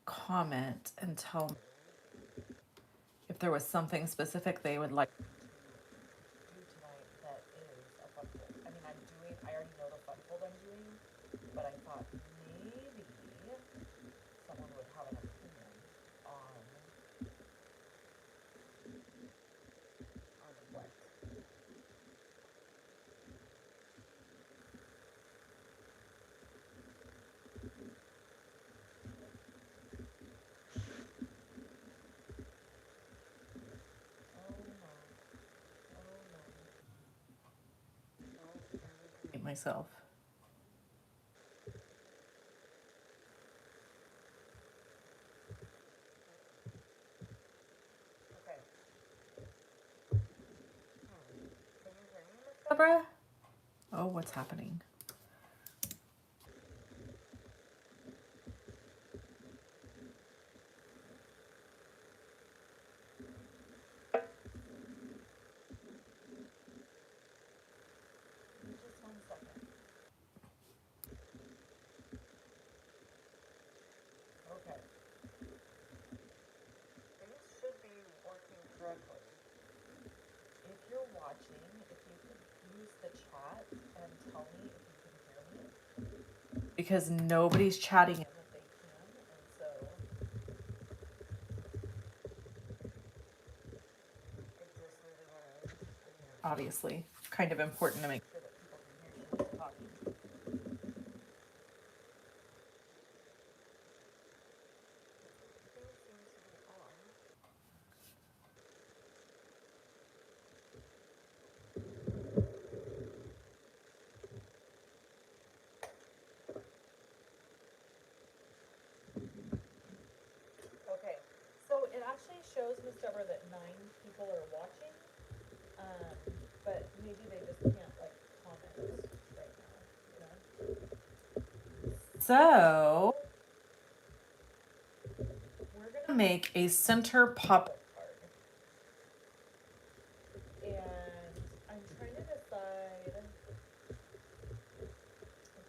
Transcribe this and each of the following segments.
comment and tell me if there was something specific they would like do tonight that is a fun fold. I mean, I already know the fun fold I'm doing, but I thought maybe someone would have an opinion on what. Oh no. Oh no. Hate myself. Okay. Can you hear me, Miss Deborah? Oh, what's happening? Just 1 second. Okay. Things should be working correctly. If you're watching, if you could use the chat and tell me if you can hear me. Because nobody's chatting in that they can, and so obviously kind of important to make sure that people can hear you when you're talking. Okay, so it actually shows, Miss Deborah, that 9 people are watching, but maybe they just can't like comment right now, you know? So we're gonna make a center pop card, and I'm trying to decide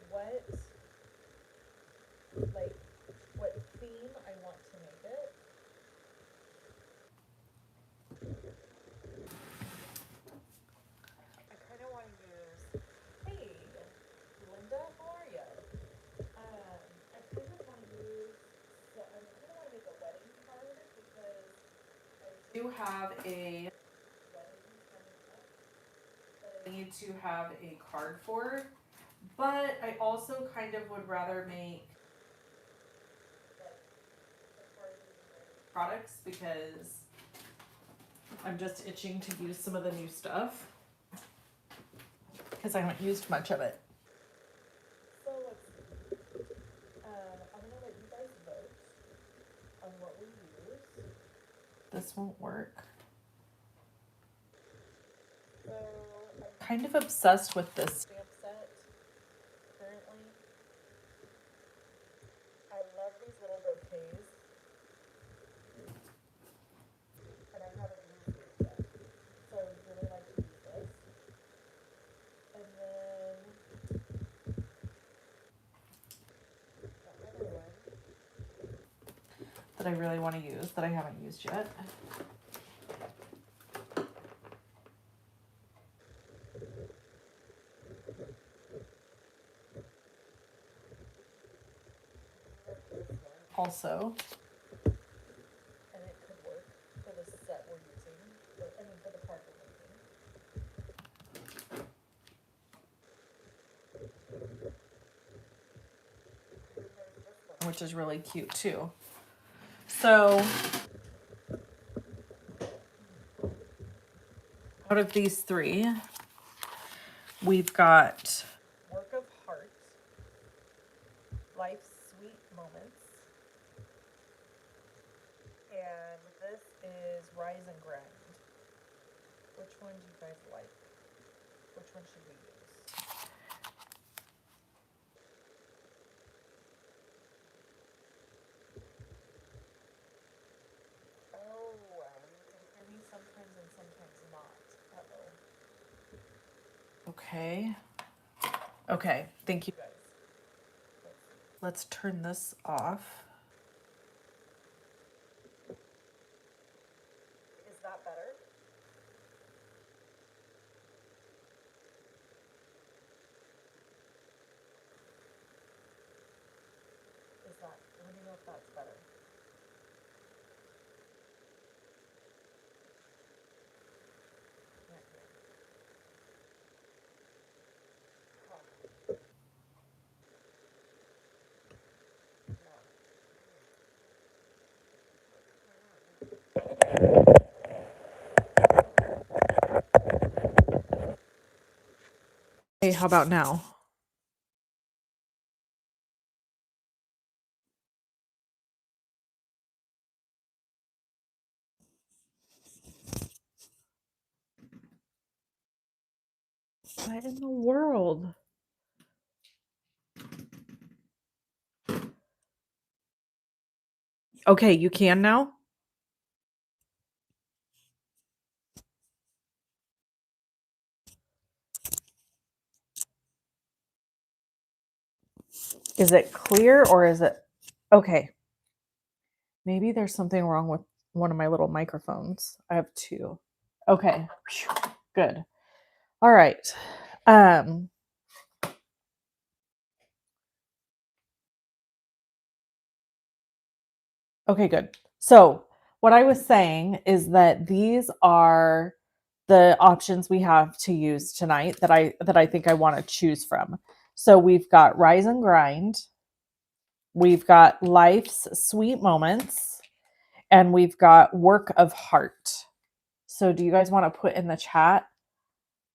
what what theme I want to make it. I kind of want to use, hey, Linda, how are you? I kind of want to use, so I kind of want to make a wedding card because I do have a wedding coming up that I need to have a card for, but I also kind of would rather make products because I'm just itching to use some of the new stuff because I haven't used much of it. So let's see. I'm gonna let you guys vote on what we use. This won't work. So I'm kind of obsessed with this stamp set currently. I love these little bouquets. And I haven't used these yet. So I would really like to use this. And then another one that I really want to use that I haven't used yet. Also, and it could work for the set we're using, for the part we're making. Which is really cute too. So, out of these 3, we've got Work of Heart, Life's Sweet Moments, and this is Rise and Grind. Which one do you guys like? Which one should we use? Oh, you can hear me sometimes and sometimes not. Uh-oh. Okay. Okay, thank you guys. Let's turn this off. Hey, how about now? What in the world? Okay, you can now? Is it clear or is it okay? Maybe there's something wrong with one of my little microphones. I have two. Okay. Good. All right. Um okay, good. So, what I was saying is that these are the options we have to use tonight that I think I want to choose from. So, we've got Rise and Grind, we've got Life's Sweet Moments, and we've got Work of Heart. So, do you guys want to put in the chat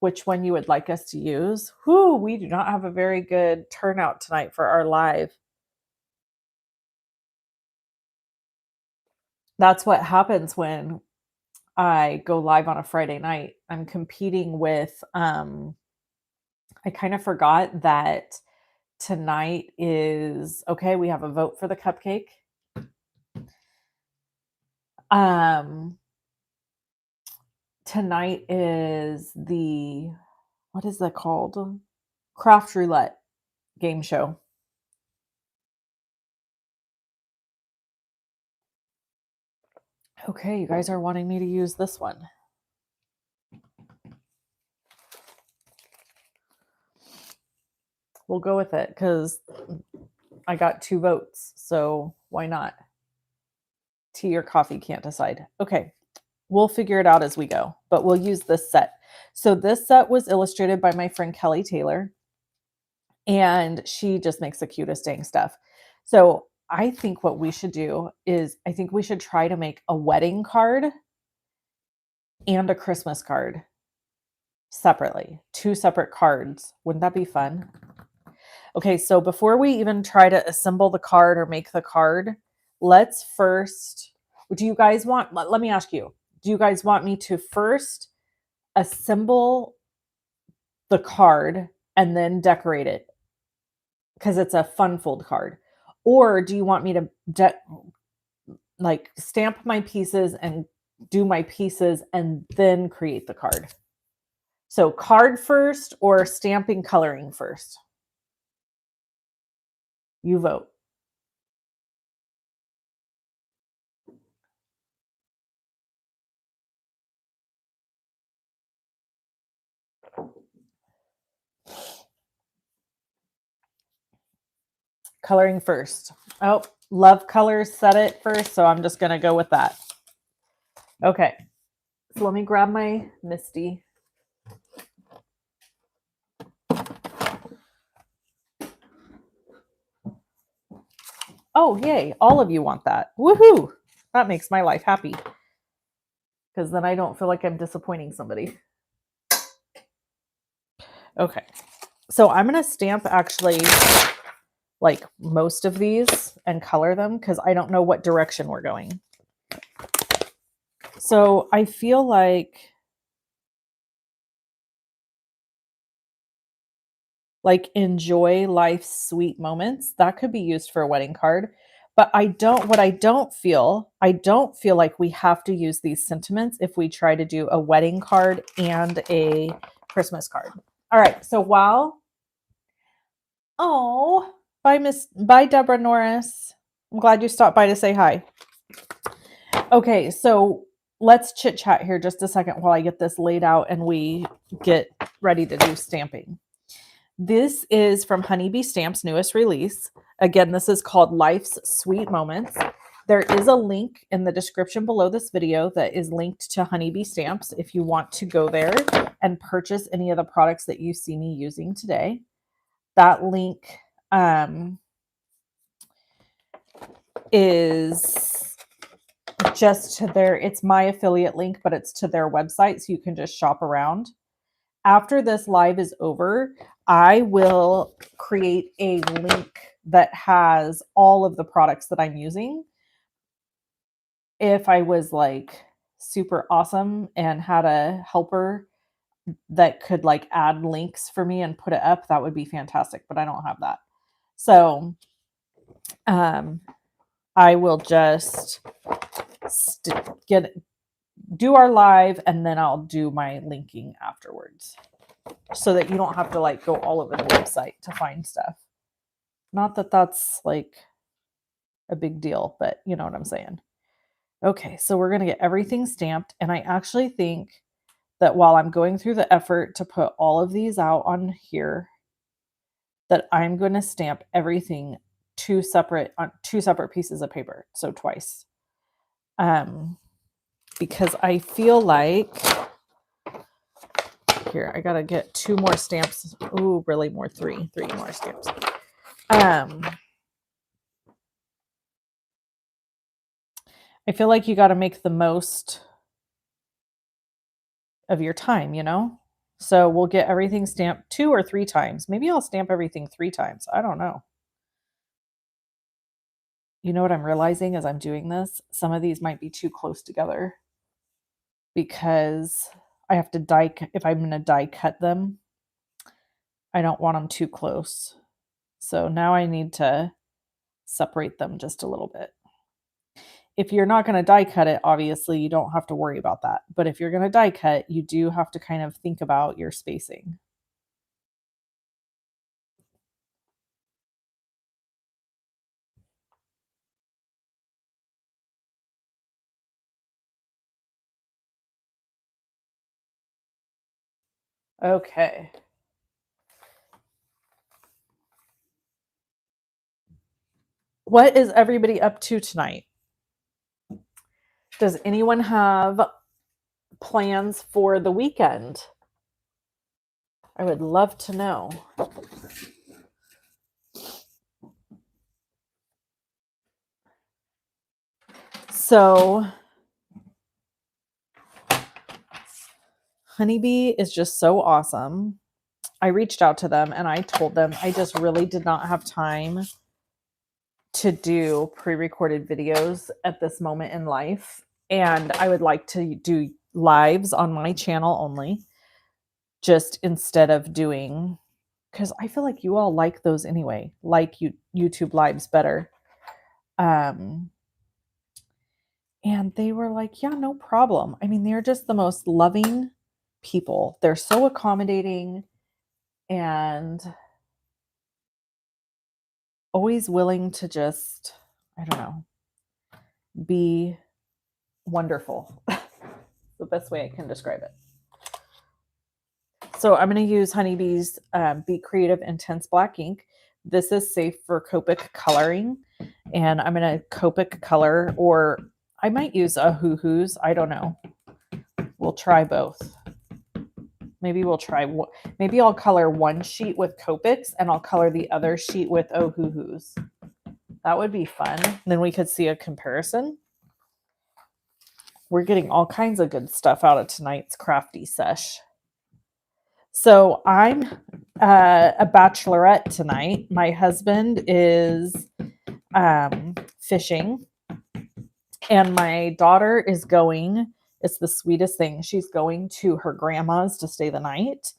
which one you would like us to use? Whew, we do not have a very good turnout tonight for our live. That's what happens when I go live on a Friday night. I'm competing with I kind of forgot that tonight is okay, we have a vote for the cupcake. Um Tonight is the what is that called? Craft roulette game show. Okay, you guys are wanting me to use this one. We'll go with it because I got 2 votes, so why not? Tea or coffee, can't decide. Okay, we'll figure it out as we go, but we'll use this set. So this set was illustrated by my friend Kelly Taylor, and she just makes the cutest dang stuff. So I think what we should do is I think we should try to make a wedding card and a Christmas card separately, 2 separate cards. Wouldn't that be fun? Okay, so before we even try to assemble the card or make the card, let's first, do you guys want, let me ask you, do you guys want me to first assemble the card and then decorate it? Because it's a fun fold card. Or do you want me to like stamp my pieces and do my pieces and then create the card? So card first or stamping coloring first? You vote. Coloring first. Oh, Love Colors said it first, so I'm just going to go with that. Okay. So let me grab my Misty. Oh, yay. All of you want that. Woohoo. That makes my life happy. Because then I don't feel like I'm disappointing somebody. Okay. So I'm going to stamp actually like most of these and color them because I don't know what direction we're going. So I feel like enjoy life's sweet moments. That could be used for a wedding card. But I don't feel like we have to use these sentiments if we try to do a wedding card and a Christmas card. All right. So bye Deborah Norris. I'm glad you stopped by to say hi. Okay, so let's chit chat here just a second while I get this laid out and we get ready to do stamping. This is from Honeybee Stamps' newest release. Again, this is called Life's Sweet Moments. There is a link in the description below this video that is linked to Honeybee Stamps if you want to go there and purchase any of the products that you see me using today. That link is just to it's my affiliate link, but it's to their website. So you can just shop around. After this live is over, I will create a link that has all of the products that I'm using. If I was like super awesome and had a helper that could like add links for me and put it up, that would be fantastic, but I don't have that. So I will just do our live, and then I'll do my linking afterwards, so that you don't have to like go all over the website to find stuff. Not that that's like a big deal, but you know what I'm saying. Okay, so we're going to get everything stamped, and I actually think that while I'm going through the effort to put all of these out on here, that I'm going to stamp everything on two separate pieces of paper, so twice. Because I feel like here I gotta get 2 more stamps. Ooh, really more 3 more stamps. I feel like you got to make the most of your time, you know? So we'll get everything stamped 2 or 3 times. Maybe I'll stamp everything 3 times. I don't know. You know what I'm realizing as I'm doing this? Some of these might be too close together because I have to if I'm going to die cut them, I don't want them too close. So now I need to separate them just a little bit. If you're not going to die cut it, obviously you don't have to worry about that. But if you're going to die cut, you do have to kind of think about your spacing. Okay. What is everybody up to tonight? Does anyone have plans for the weekend? I would love to know. So, Honeybee is just so awesome. I reached out to them and I told them I just really did not have time to do pre-recorded videos at this moment in life. And I would like to do lives on my channel only, just instead of doing, because I feel like you all like those anyway, like YouTube lives better. And they were like, yeah, no problem. I mean, they're just the most loving people. They're so accommodating and always willing to just, I don't know, be wonderful. The best way I can describe it. So I'm going to use Honeybee's Be Creative Intense Black ink. This is safe for Copic coloring. And I'm going to Copic color, or I might use a Hoo-Hoo's. I don't know. We'll try both. Maybe maybe I'll color one sheet with Copics and I'll color the other sheet with Hoo-Hoo's. That would be fun. Then we could see a comparison. We're getting all kinds of good stuff out of tonight's crafty sesh. So I'm a bachelorette tonight. My husband is fishing, and my daughter is going. It's the sweetest thing. She's going to her grandma's to stay the night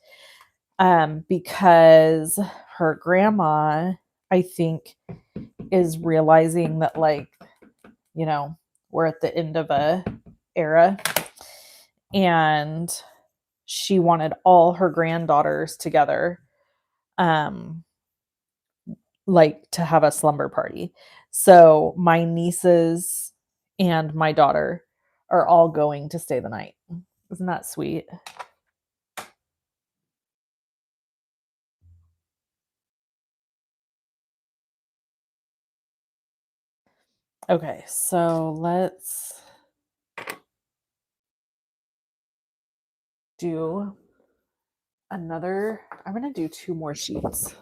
because her grandma, I think, is realizing that, like, you know, we're at the end of a era, and she wanted all her granddaughters together, like to have a slumber party. So my nieces and my daughter are all going to stay the night. Isn't that sweet? Okay, so let's do another. I'm going to do 2 more sheets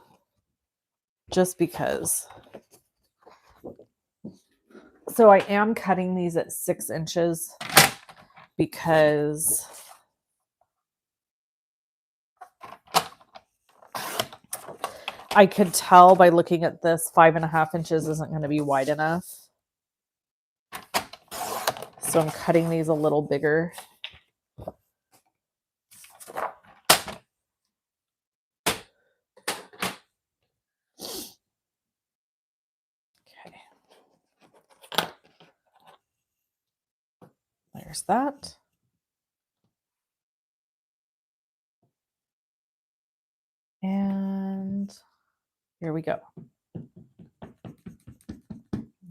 just because. So I am cutting these at 6 inches because I could tell by looking at this 5.5 inches isn't going to be wide enough. So I'm cutting these a little bigger. Okay. There's that. And here we go. I'm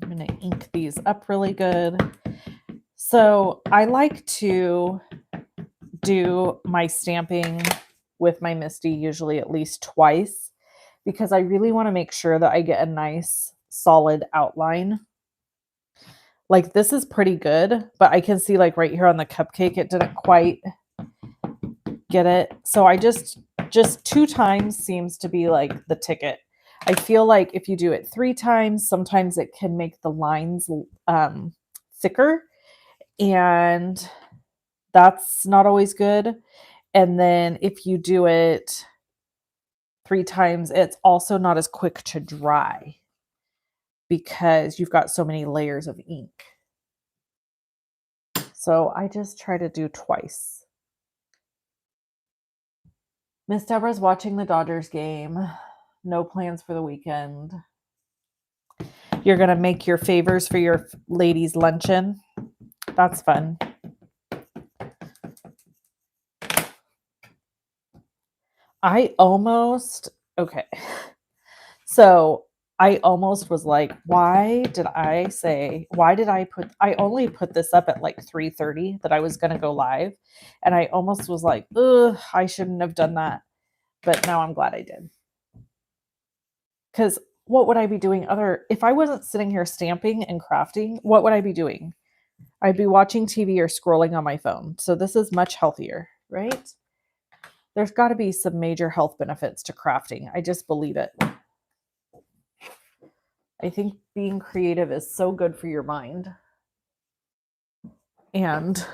going to ink these up really good. So I like to do my stamping with my Misty usually at least twice because I really want to make sure that I get a nice solid outline. Like this is pretty good, but I can see like right here on the cupcake, it didn't quite get it. So I just 2 times seems to be like the ticket. I feel like if you do it 3 times, sometimes it can make the lines thicker, and that's not always good. And then if you do it 3 times, it's also not as quick to dry because you've got so many layers of ink. So I just try to do twice. Miss Deborah's watching the Dodgers game. No plans for the weekend. You're going to make your favors for your ladies' luncheon. That's fun. Okay. So I almost was like, why did I only put this up at like 3:30 that I was going to go live. And I almost was like, ugh, I shouldn't have done that. But now I'm glad I did. Because what would I be doing if I wasn't sitting here stamping and crafting, what would I be doing? I'd be watching TV or scrolling on my phone. So this is much healthier, right? There's got to be some major health benefits to crafting. I just believe it. I think being creative is so good for your mind. And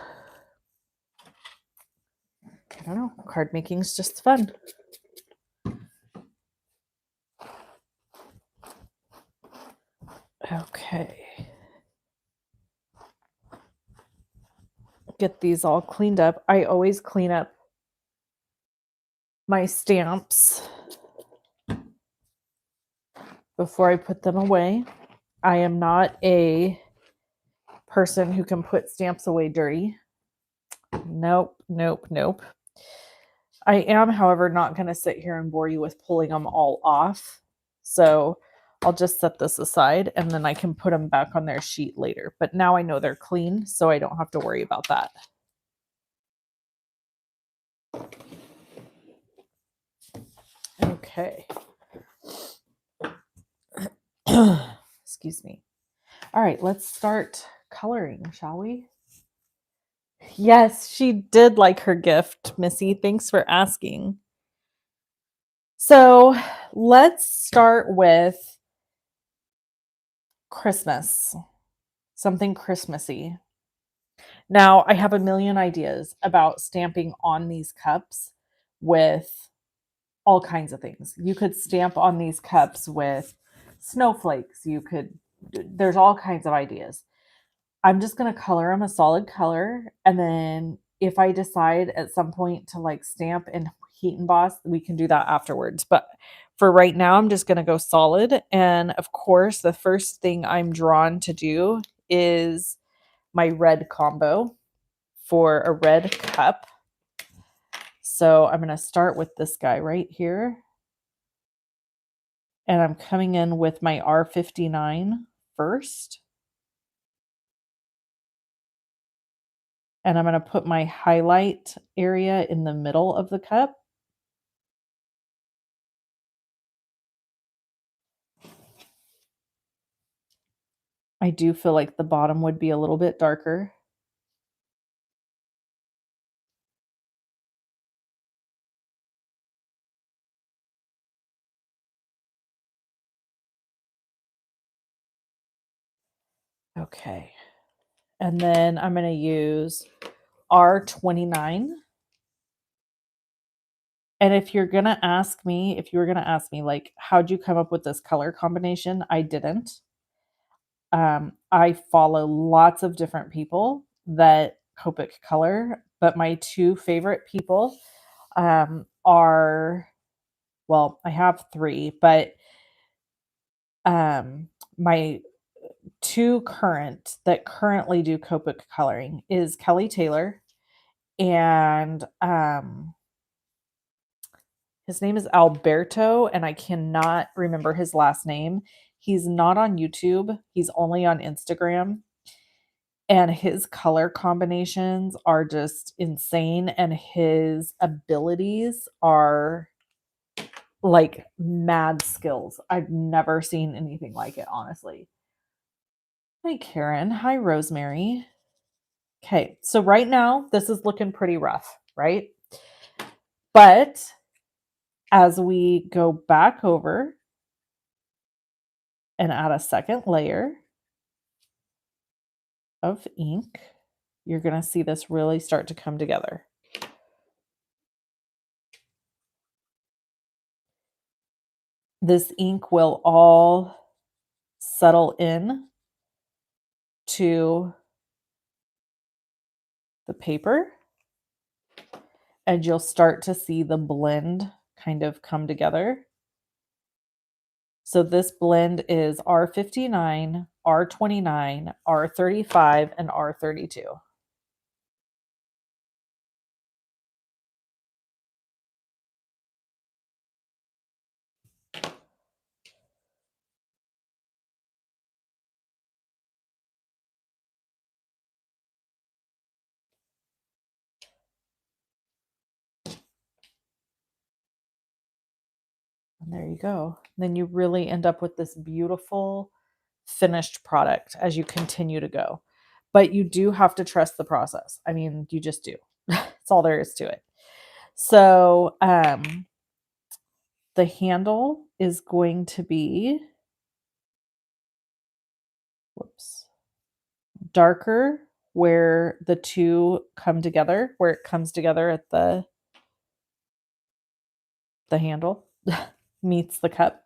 I don't know, card making is just fun. Okay. Get these all cleaned up. I always clean up my stamps before I put them away. I am not a person who can put stamps away dirty. Nope. I am, however, not going to sit here and bore you with pulling them all off. So I'll just set this aside and then I can put them back on their sheet later. But now I know they're clean, so I don't have to worry about that. Okay. Excuse me. All right, let's start coloring, shall we? Yes, she did like her gift, Missy. Thanks for asking. So let's start with Christmas, something Christmassy. Now, I have a million ideas about stamping on these cups with all kinds of things. You could stamp on these cups with snowflakes. There's all kinds of ideas. I'm just going to color them a solid color. And then if I decide at some point to like stamp and heat emboss, we can do that afterwards. But for right now, I'm just going to go solid. And of course, the first thing I'm drawn to do is my red combo for a red cup. So I'm going to start with this guy right here. And I'm coming in with my R59 first. And I'm going to put my highlight area in the middle of the cup. I do feel like the bottom would be a little bit darker. Okay. And then I'm going to use R29. And if you're going to ask me, like, how'd you come up with this color combination? I didn't. I follow lots of different people that Copic color, but my two favorite people are, well, I have three, but my two currently do Copic coloring is Kelly Taylor and his name is Alberto, and I cannot remember his last name. He's not on YouTube. He's only on Instagram. And his color combinations are just insane. And his abilities are like mad skills. I've never seen anything like it, honestly. Hi, Karen. Hi, Rosemary. Okay, so right now, this is looking pretty rough, right? But as we go back over and add a second layer of ink, you're going to see this really start to come together. This ink will all settle in to the paper, and you'll start to see the blend kind of come together. So this blend is R59, R29, R35, and R32. And there you go. Then you really end up with this beautiful finished product as you continue to go. But you do have to trust the process. I mean, you just do. That's all there is to it. So the handle is going to be, darker where the two come together, where it comes together at the handle meets the cup.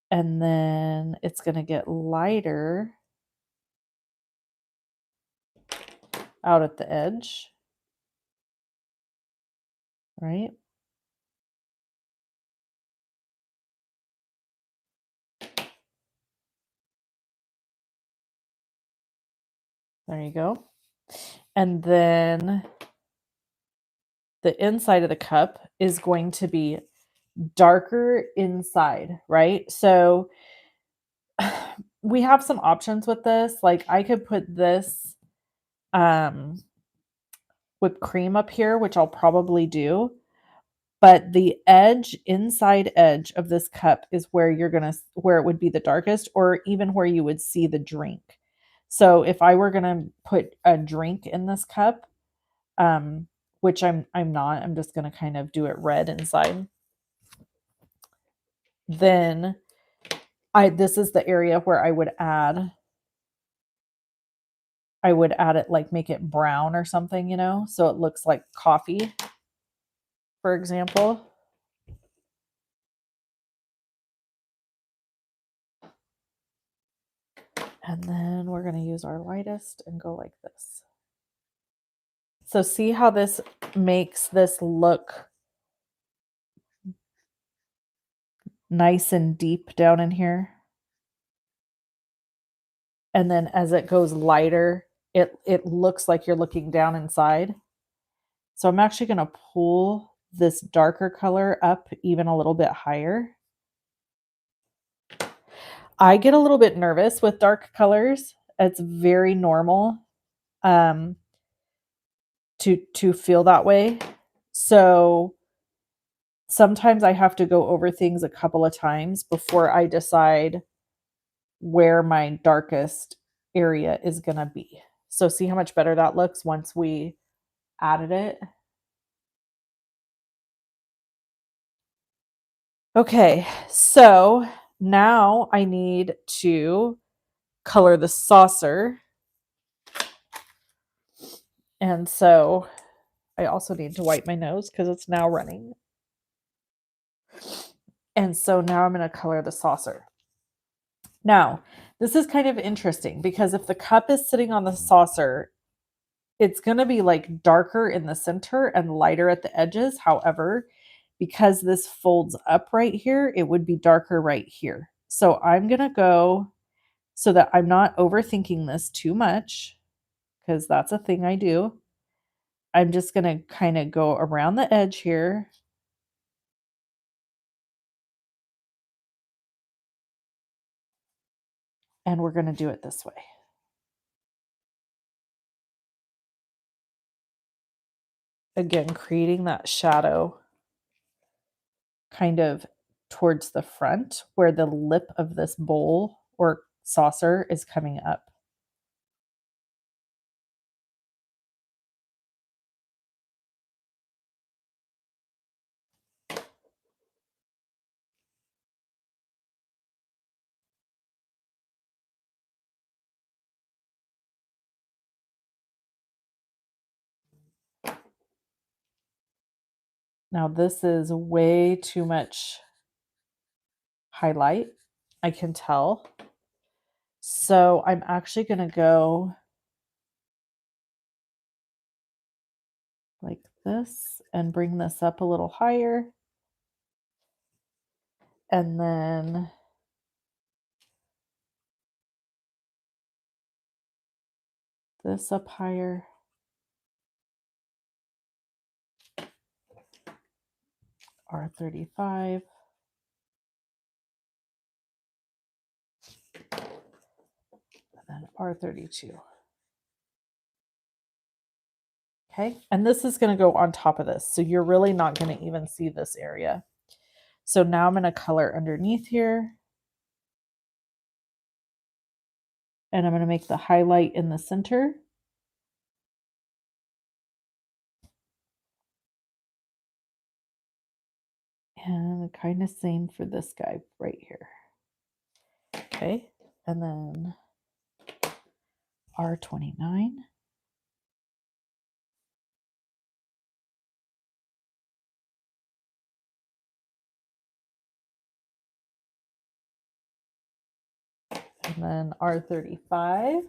And then it's going to get lighter out at the edge, right? There you go. And then the inside of the cup is going to be darker inside, right? So we have some options with this. Like I could put this whipped cream up here, which I'll probably do. But the inside edge of this cup is where where it would be the darkest, or even where you would see the drink. So if I were gonna put a drink in this cup, which I'm not, I'm just gonna kind of do it red inside. Then this is the area where I would add it, like make it brown or something, so it looks like coffee, for example. And then we're going to use our lightest and go like this. So see how this makes this look nice and deep down in here? And then as it goes lighter, it looks like you're looking down inside. So I'm actually going to pull this darker color up even a little bit higher. I get a little bit nervous with dark colors. It's very normal to feel that way. So sometimes I have to go over things a couple of times before I decide where my darkest area is going to be. So see how much better that looks once we added it. Okay, so now I need to color the saucer. And so I also need to wipe my nose because it's now running. And so now I'm going to color the saucer. Now, this is kind of interesting because if the cup is sitting on the saucer, it's going to be like darker in the center and lighter at the edges. However, because this folds up right here, it would be darker right here. So I'm going to go so that I'm not overthinking this too much, because that's a thing I do. I'm just going to kind of go around the edge here. And we're going to do it this way. Again, creating that shadow kind of towards the front where the lip of this bowl or saucer is coming up. Now this is way too much highlight, I can tell. So I'm actually going to go like this and bring this up a little higher. And then this up higher. R35. And then R32. Okay, and this is going to go on top of this. So you're really not going to even see this area. So now I'm going to color underneath here. And I'm going to make the highlight in the center. And kind of same for this guy right here. Okay, and then R29. And then R35.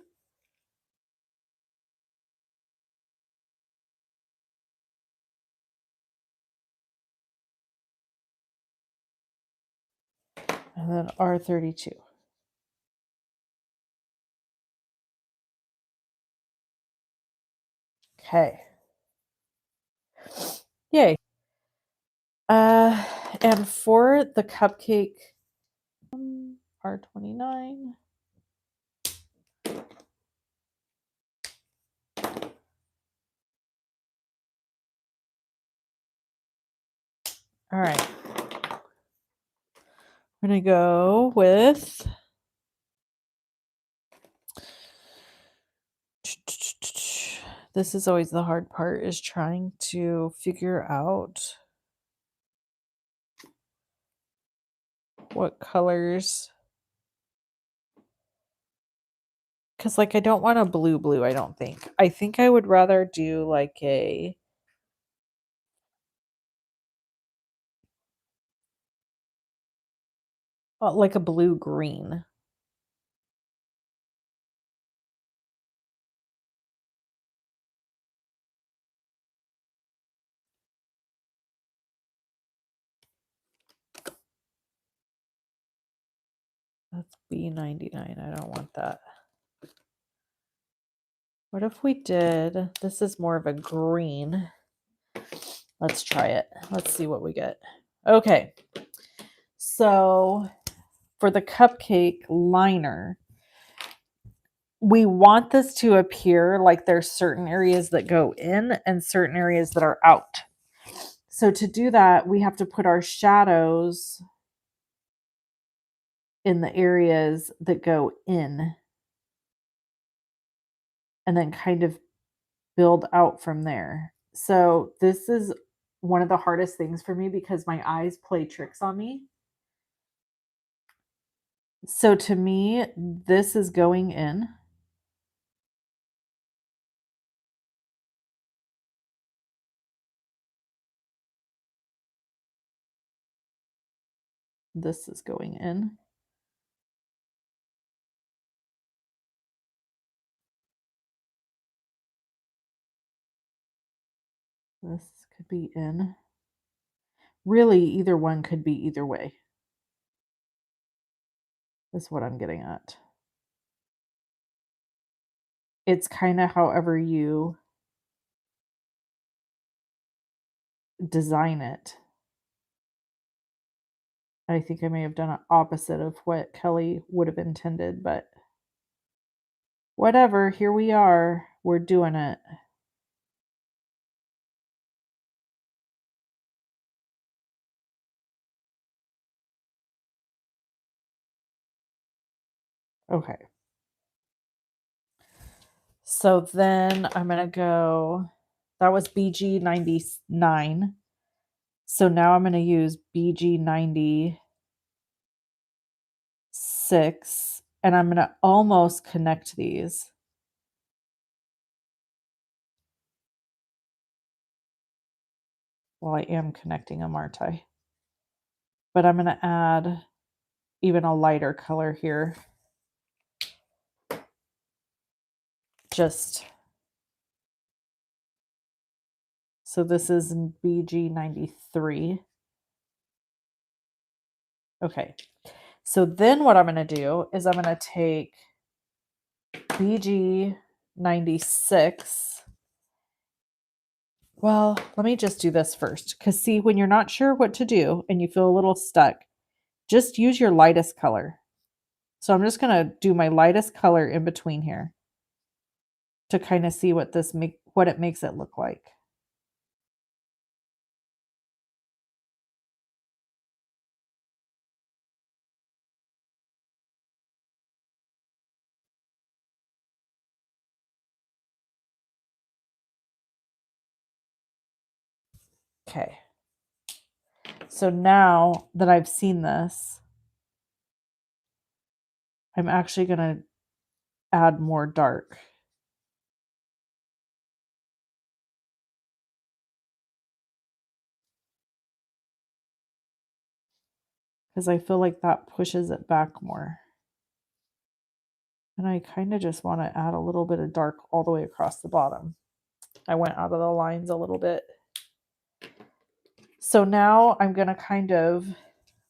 And then R32. Okay. Yay. And for the cupcake, R29. All right. I'm going to go with this is always the hard part, is trying to figure out what colors, because like I don't want a blue, I don't think. I think I would rather do like a blue green. That's B99. I don't want that. What if we did, this is more of a green. Let's try it. Let's see what we get. Okay. So for the cupcake liner, we want this to appear like there's certain areas that go in and certain areas that are out. So to do that, we have to put our shadows in the areas that go in and then kind of build out from there. So this is one of the hardest things for me because my eyes play tricks on me. So to me, this is going in. This is going in. This could be in. Really, either one could be either way. Is what I'm getting at. It's kind of however you design it. I think I may have done an opposite of what Kelly would have intended, but whatever, here we are. We're doing it. Okay. So then I'm going to go, that was BG 99. So now I'm going to use BG 96 and I'm going to almost connect these. Well, I am connecting them, aren't I? But I'm going to add even a lighter color here. Just so this is BG 93. Okay. So then what I'm going to do is I'm going to take BG 96. Well, let me just do this first. Because see, when you're not sure what to do and you feel a little stuck, just use your lightest color. So I'm just going to do my lightest color in between here to kind of see what what it makes it look like. Okay. So now that I've seen this, I'm actually going to add more dark. Because I feel like that pushes it back more. And I kind of just want to add a little bit of dark all the way across the bottom. I went out of the lines a little bit. So now I'm going to kind of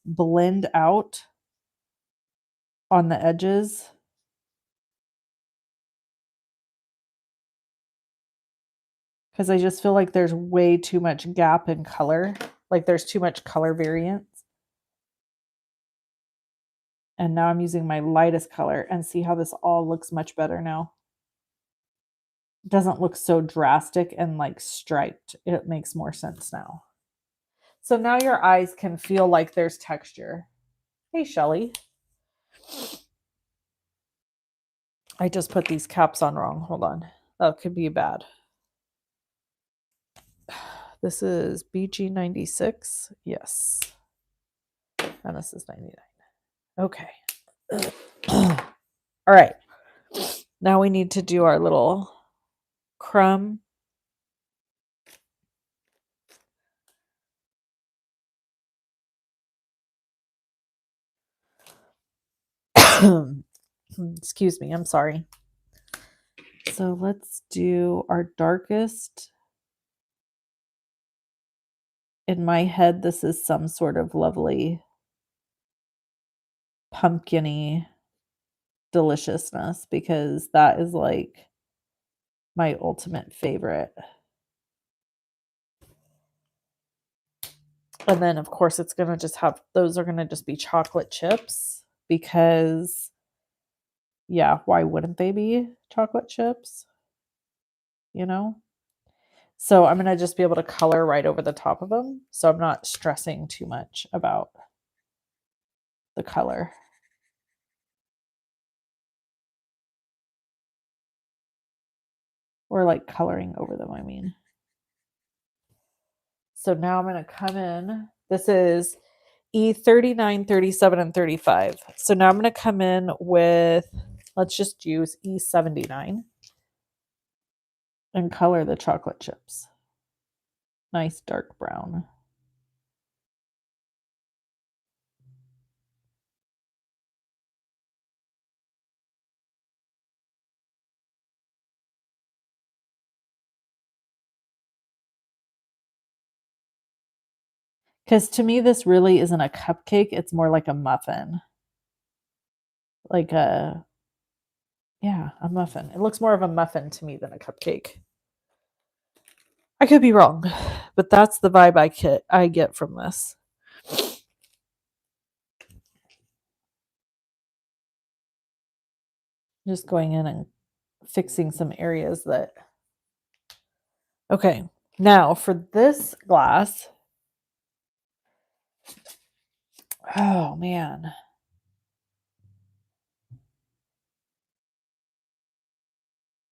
blend out on the edges. Because I just feel like there's way too much gap in color. Like there's too much color variance. And now I'm using my lightest color and see how this all looks much better now. It doesn't look so drastic and like striped. It makes more sense now. So now your eyes can feel like there's texture. Hey, Shelly. I just put these caps on wrong. Hold on. That could be bad. This is BG 96. Yes. And this is 99. Okay. All right. Now we need to do our little crumb. Excuse me. I'm sorry. So let's do our darkest. In my head, this is some sort of lovely pumpkin-y deliciousness because that is like my ultimate favorite. And then, of course, it's going to just have, those are going to just be chocolate chips because, yeah, why wouldn't they be chocolate chips? You know? So I'm going to just be able to color right over the top of them. So I'm not stressing too much about the color. Or like coloring over them, I mean. So now I'm going to come in. This is E39, 37, and 35. So now I'm going to come in with, let's just use E79 and color the chocolate chips. Nice dark brown. Because to me, this really isn't a cupcake. It's more like a muffin. Like a muffin. It looks more of a muffin to me than a cupcake. I could be wrong, but that's the vibe I get from this. Just going in and fixing some areas that... Okay, now for this glass... Oh, man.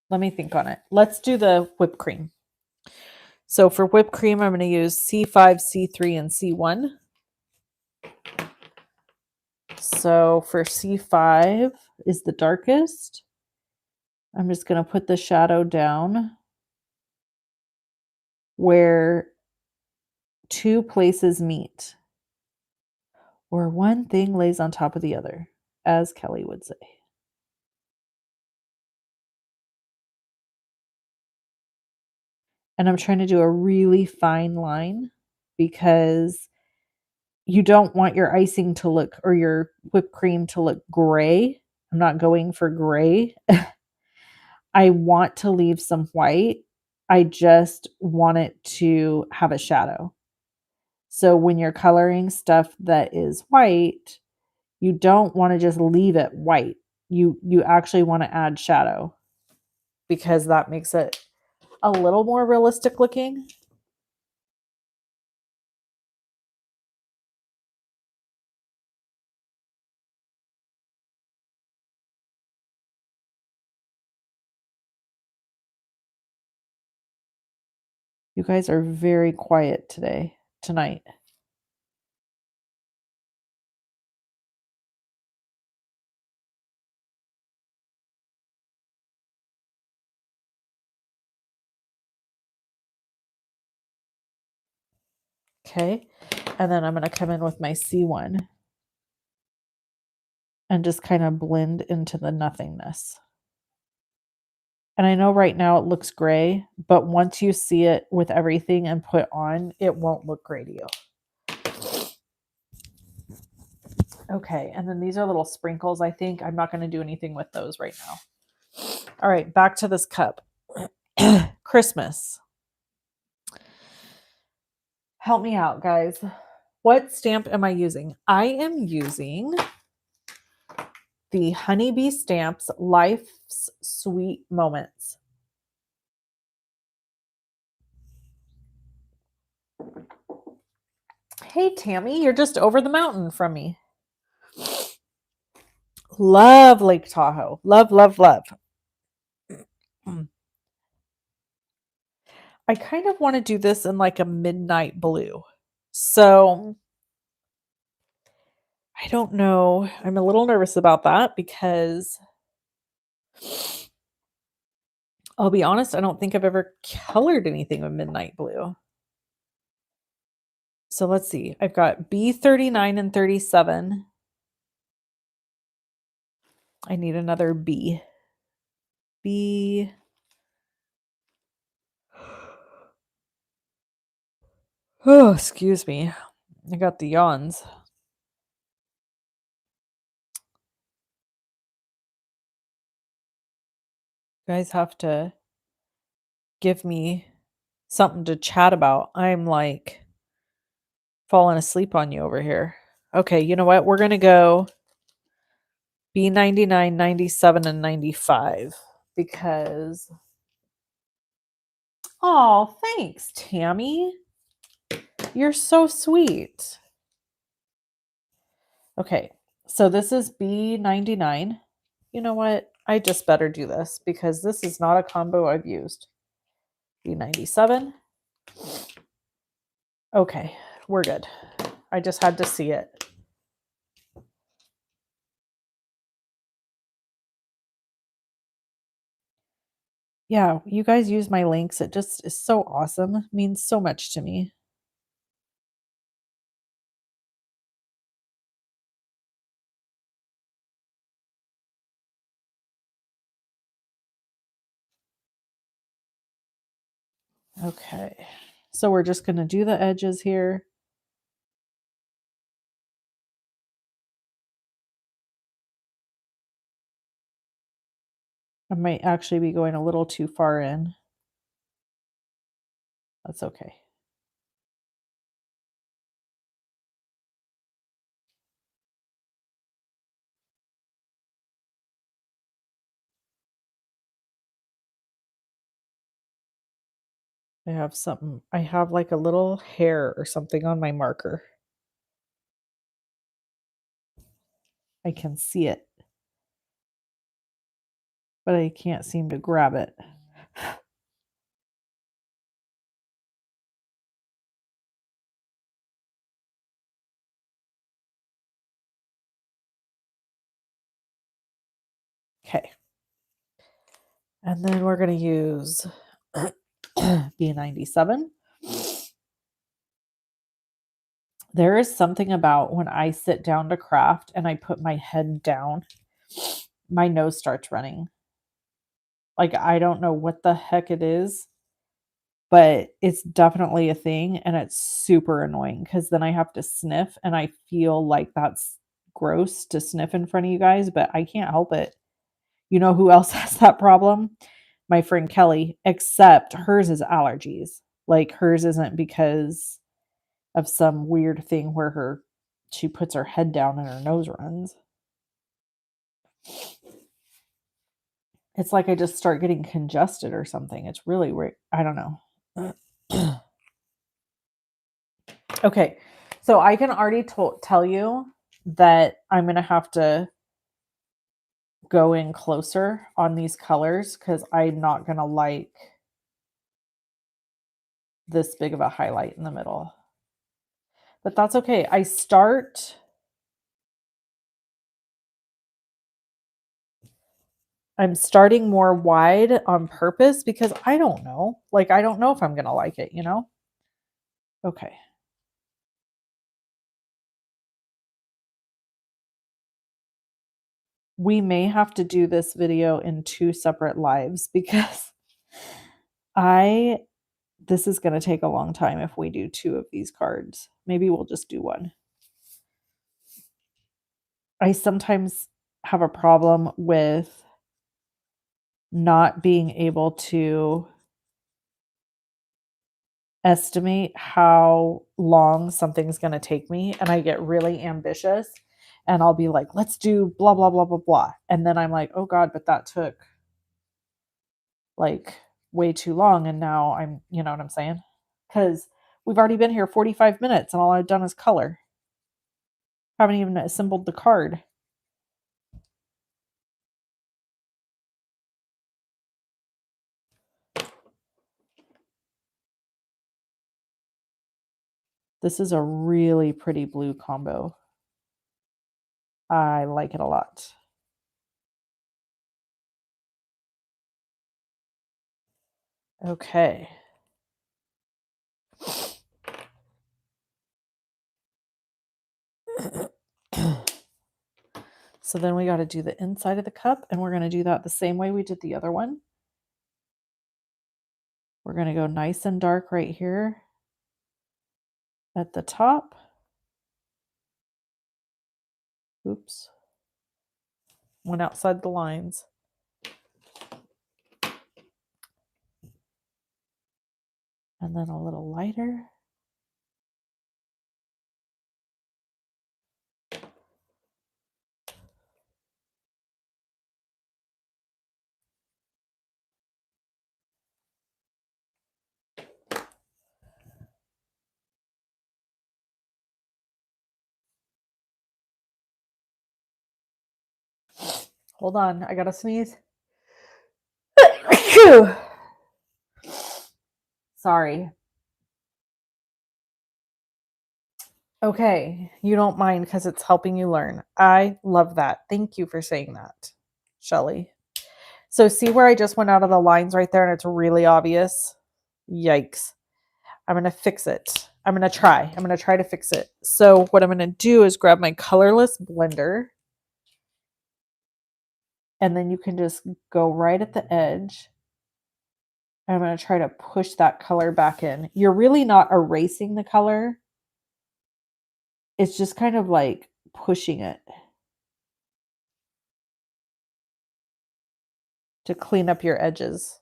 Let me think on it. Let's do the whipped cream. So for whipped cream, I'm going to use C5, C3, and C1. So for C5 is the darkest. I'm just going to put the shadow down where two places meet, or one thing lays on top of the other, as Kelly would say. And I'm trying to do a really fine line because you don't want your icing to look, or your whipped cream to look gray. I'm not going for gray. I want to leave some white. I just want it to have a shadow. So when you're coloring stuff that is white, you don't want to just leave it white. You actually want to add shadow because that makes it a little more realistic looking. You guys are very quiet tonight. Okay. And then I'm going to come in with my C1 and just kind of blend into the nothingness. And I know right now it looks gray, but once you see it with everything and put on, it won't look gray to you. Okay, and then these are little sprinkles, I think. I'm not going to do anything with those right now. All right, back to this cup. Christmas. Help me out, guys. What stamp am I using? I am using the Honeybee Stamps Life's Sweet Moments. Hey, Tammy, you're just over the mountain from me. Love Lake Tahoe. Love, love, love. I kind of want to do this in like a midnight blue. So I don't know. I'm a little nervous about that because I'll be honest, I don't think I've ever colored anything with midnight blue. So let's see. I've got B39 and 37. I need another B. B. Oh, excuse me. I got the yawns. You guys have to give me something to chat about. I'm like falling asleep on you over here. Okay, you know what? We're going to go B99, 97, and 95 because... Oh, thanks, Tammy. You're so sweet. Okay, so this is B99. You know what? I just better do this because this is not a combo I've used. B97. Okay, we're good. I just had to see it. Yeah, you guys use my links. It just is so awesome. It means so much to me. Okay. So we're just going to do the edges here. I might actually be going a little too far in. That's okay. I have like a little hair or something on my marker. I can see it, but I can't seem to grab it. Okay. And then we're going to use B97. There is something about when I sit down to craft and I put my head down, my nose starts running. Like, I don't know what the heck it is, but it's definitely a thing. And it's super annoying because then I have to sniff and I feel like that's gross to sniff in front of you guys, but I can't help it. You know who else has that problem? My friend Kelly, except hers is allergies. Like, hers isn't because of some weird thing where she puts her head down and her nose runs. It's like I just start getting congested or something. It's really weird. I don't know. Okay. So I can already tell you that I'm going to have to go in closer on these colors because I'm not going to like this big of a highlight in the middle. But that's okay. I'm starting more wide on purpose because I don't know. Like, I don't know if I'm going to like it, you know? Okay. We may have to do this video in 2 separate lives because I this is going to take a long time if we do 2 of these cards. Maybe we'll just do 1. I sometimes have a problem with not being able to estimate how long something's going to take me, and I get really ambitious and I'll be like, let's do blah blah blah blah blah, and then I'm like, oh god, but that took like way too long, and now I'm, you know what I'm saying, because we've already been here 45 minutes and all I've done is color. Haven't even assembled the card. This is a really pretty blue combo. I like it a lot. Okay. So then we got to do the inside of the cup, and we're going to do that the same way we did the other one. We're going to go nice and dark right here at the top. Oops. Went outside the lines. And then a little lighter. Hold on, I gotta sneeze. Sorry. Okay, you don't mind because it's helping you learn. I love that. Thank you for saying that, Shelly. So see where I just went out of the lines right there and it's really obvious? Yikes. I'm going to fix it. I'm going to try to fix it. So what I'm going to do is grab my colorless blender and then you can just go right at the edge. I'm going to try to push that color back in. You're really not erasing the color. It's just kind of like pushing it to clean up your edges.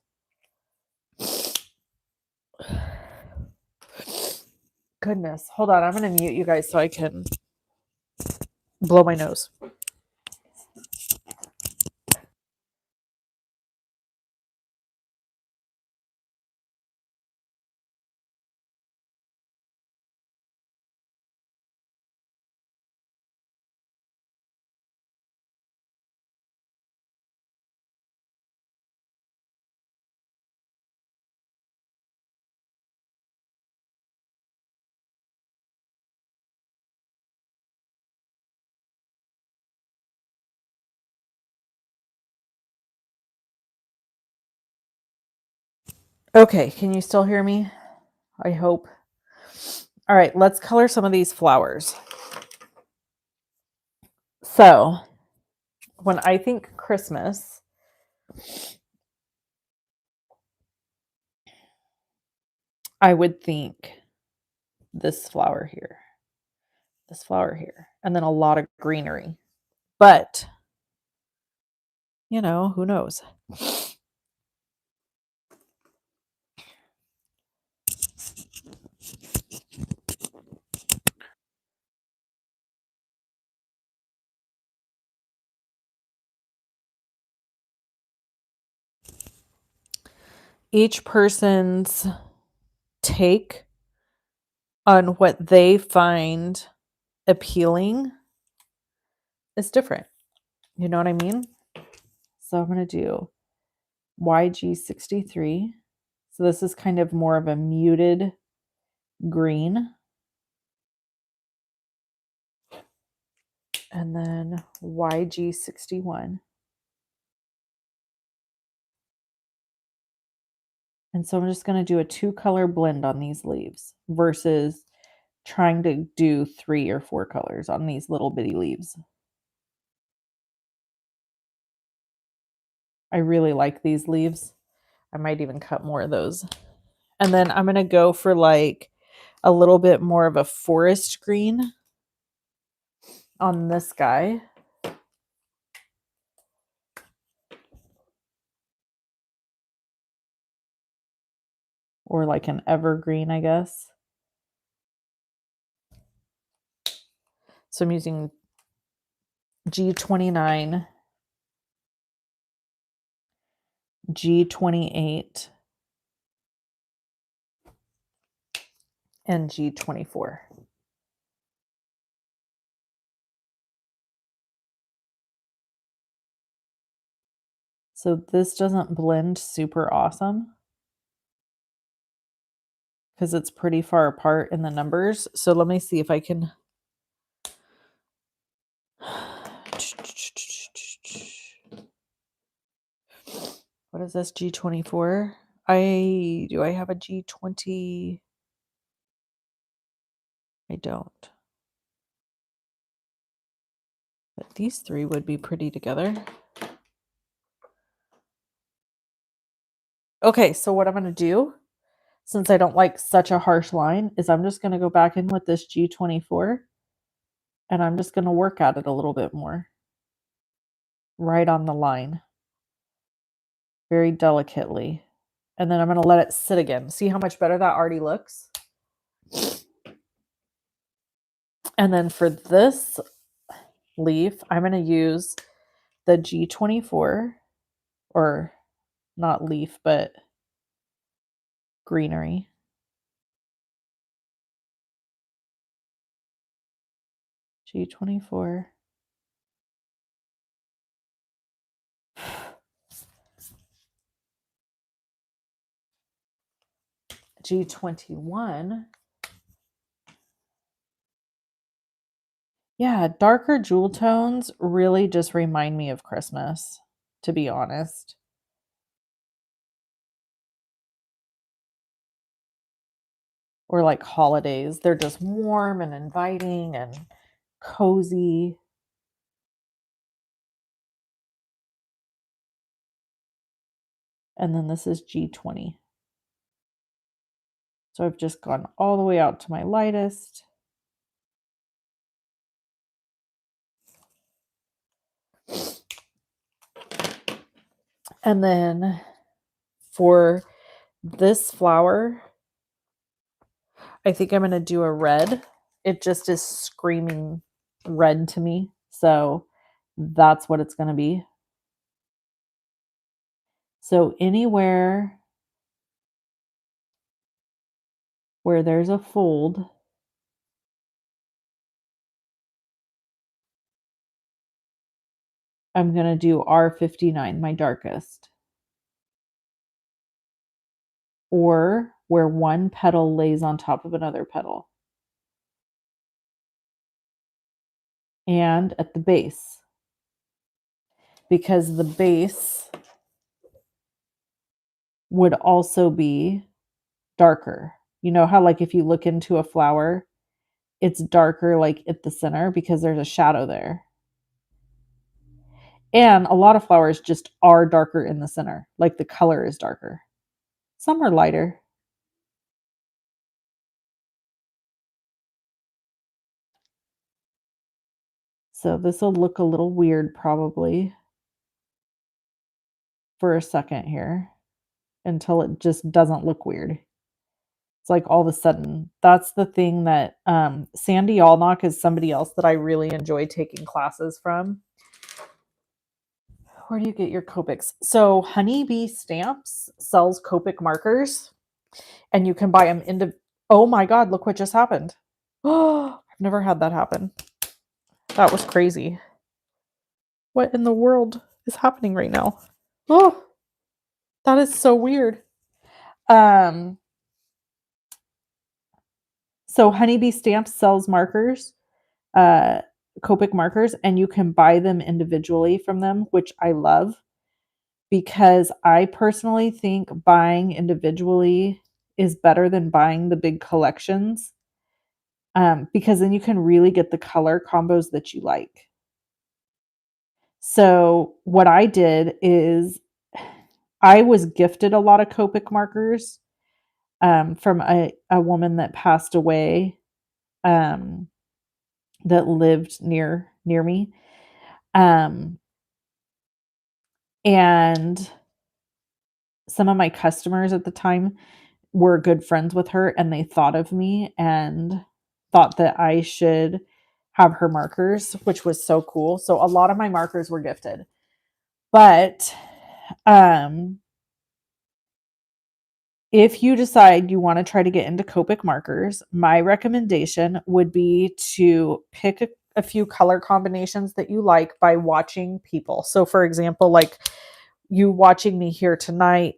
Goodness. Hold on. I'm going to mute you guys so I can blow my nose. Okay. Can you still hear me? I hope. All right. Let's color some of these flowers. So when I think Christmas, I would think this flower here, and then a lot of greenery. But, who knows? Each person's take on what they find appealing is different. You know what I mean? So I'm going to do YG63. So this is kind of more of a muted green. And then YG61. And so I'm just going to do a 2-color blend on these leaves versus trying to do 3 or 4 colors on these little bitty leaves. I really like these leaves. I might even cut more of those. And then I'm going to go for like a little bit more of a forest green on this guy. Or like an evergreen, I guess. So I'm using G29, G28, and G24. So this doesn't blend super awesome because it's pretty far apart in the numbers. So let me see if I can. What is this? G24? Do I have a G20? I don't. But these 3 would be pretty together. Okay, so what I'm going to do, since I don't like such a harsh line, is I'm just going to go back in with this G24 and I'm just going to work at it a little bit more. Right on the line. Very delicately. And then I'm going to let it sit again. See how much better that already looks? And then for this leaf, I'm going to use the G24, or not leaf, but greenery. G24. G21. Yeah, darker jewel tones really just remind me of Christmas, to be honest. Or like holidays. They're just warm and inviting and cozy. And then this is G20. So I've just gone all the way out to my lightest. And then for this flower, I think I'm going to do a red. It just is screaming red to me. So that's what it's going to be. So anywhere where there's a fold, I'm going to do R59, my darkest. Or where one petal lays on top of another petal. And at the base. Because the base would also be darker. You know how, like, if you look into a flower, it's darker, like at the center, because there's a shadow there. And a lot of flowers just are darker in the center, like the color is darker. Some are lighter. So this will look a little weird probably for a second here until it just doesn't look weird. It's like all of a sudden, that's the thing that Sandy Allnock is somebody else that I really enjoy taking classes from. Where do you get your Copics? So Honeybee Stamps sells Copic markers, and you can buy them into. Oh my God! Look what just happened. Oh, I've never had that happen. That was crazy. What in the world is happening right now? Oh, that is so weird. Um, so Honeybee Stamps sells markers, Copic markers, and you can buy them individually from them, which I love because I personally think buying individually is better than buying the big collections, because then you can really get the color combos that you like. So what I did is I was gifted a lot of Copic markers from a woman that passed away, um, that lived near me. Um, and some of my customers at the time were good friends with her, and they thought of me and thought that I should have her markers, which was so cool. So a lot of my markers were gifted. But if you decide you want to try to get into Copic markers, my recommendation would be to pick a few color combinations that you like by watching people. So for example, like you watching me here tonight,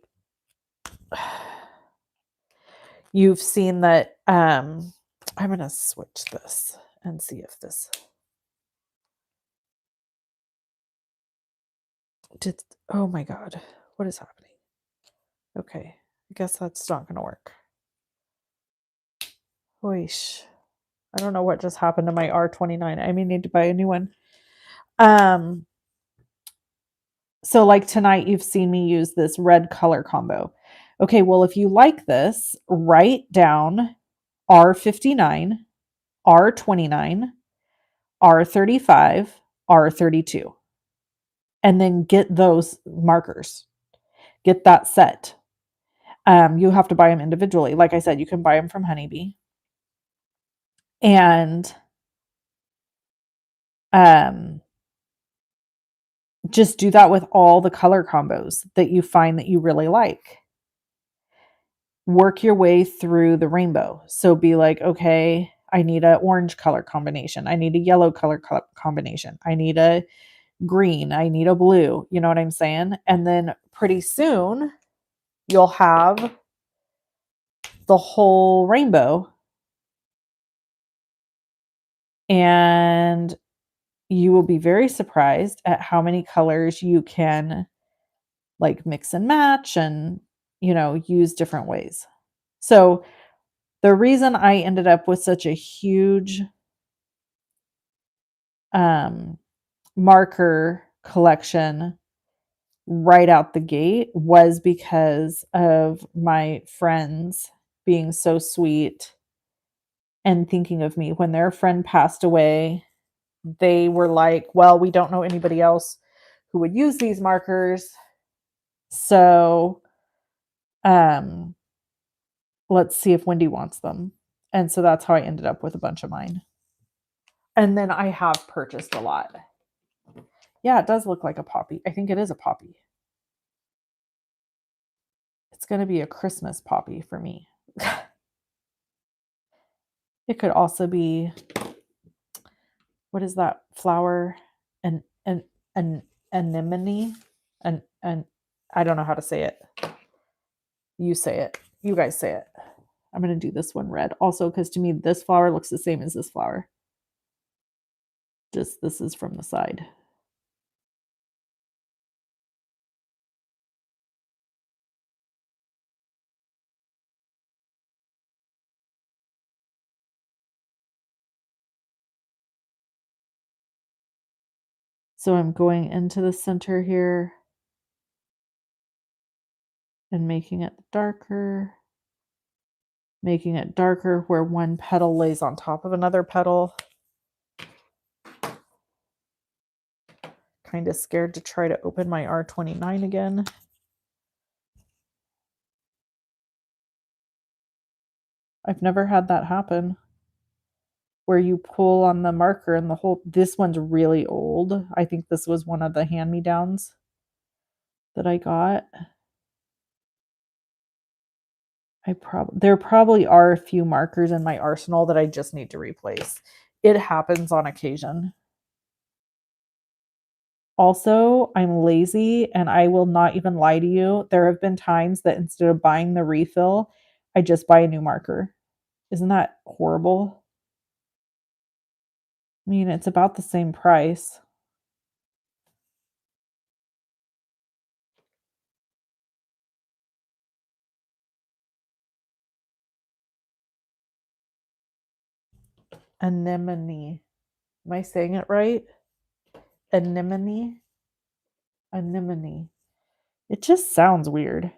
you've seen that I'm going to switch this and see if this did. Oh my God, what is happening? Okay, I guess that's not going to work. Oish. I don't know what just happened to my R29. I may need to buy a new one. So like tonight, you've seen me use this red color combo. Okay, well, if you like this, write down R59, R29, R35, R32, and then get those markers. Get that set. You have to buy them individually. Like I said, you can buy them from Honeybee. And just do that with all the color combos that you find that you really like. Work your way through the rainbow. So be like, okay, I need an orange color combination. I need a yellow color combination. I need a green. I need a blue. You know what I'm saying? And then pretty soon you'll have the whole rainbow And you will be very surprised at how many colors you can like mix and match and, use different ways. So the reason I ended up with such a huge um, marker collection right out the gate was because of my friends being so sweet and thinking of me. When their friend passed away, they were like, well, we don't know anybody else who would use these markers. So um, let's see if Wendy wants them. And so that's how I ended up with a bunch of mine. And then I have purchased a lot. Yeah, it does look like a poppy. I think it is a poppy. It's going to be a Christmas poppy for me. It could also be, what is that flower? An anemone? An I don't know how to say it. You say it. You guys say it. I'm going to do this one red. Also, because to me, this flower looks the same as this flower. Just this is from the side. So I'm going into the center here and making it darker where one petal lays on top of another petal. Kind of scared to try to open my R29 again. I've never had that happen where you pull on the marker and this one's really old. I think this was one of the hand-me-downs that I got. There probably are a few markers in my arsenal that I just need to replace. It happens on occasion. Also, I'm lazy and I will not even lie to you. There have been times that instead of buying the refill, I just buy a new marker. Isn't that horrible? I mean, it's about the same price. Anemone. Am I saying it right? Anemone? Anemone. It just sounds weird.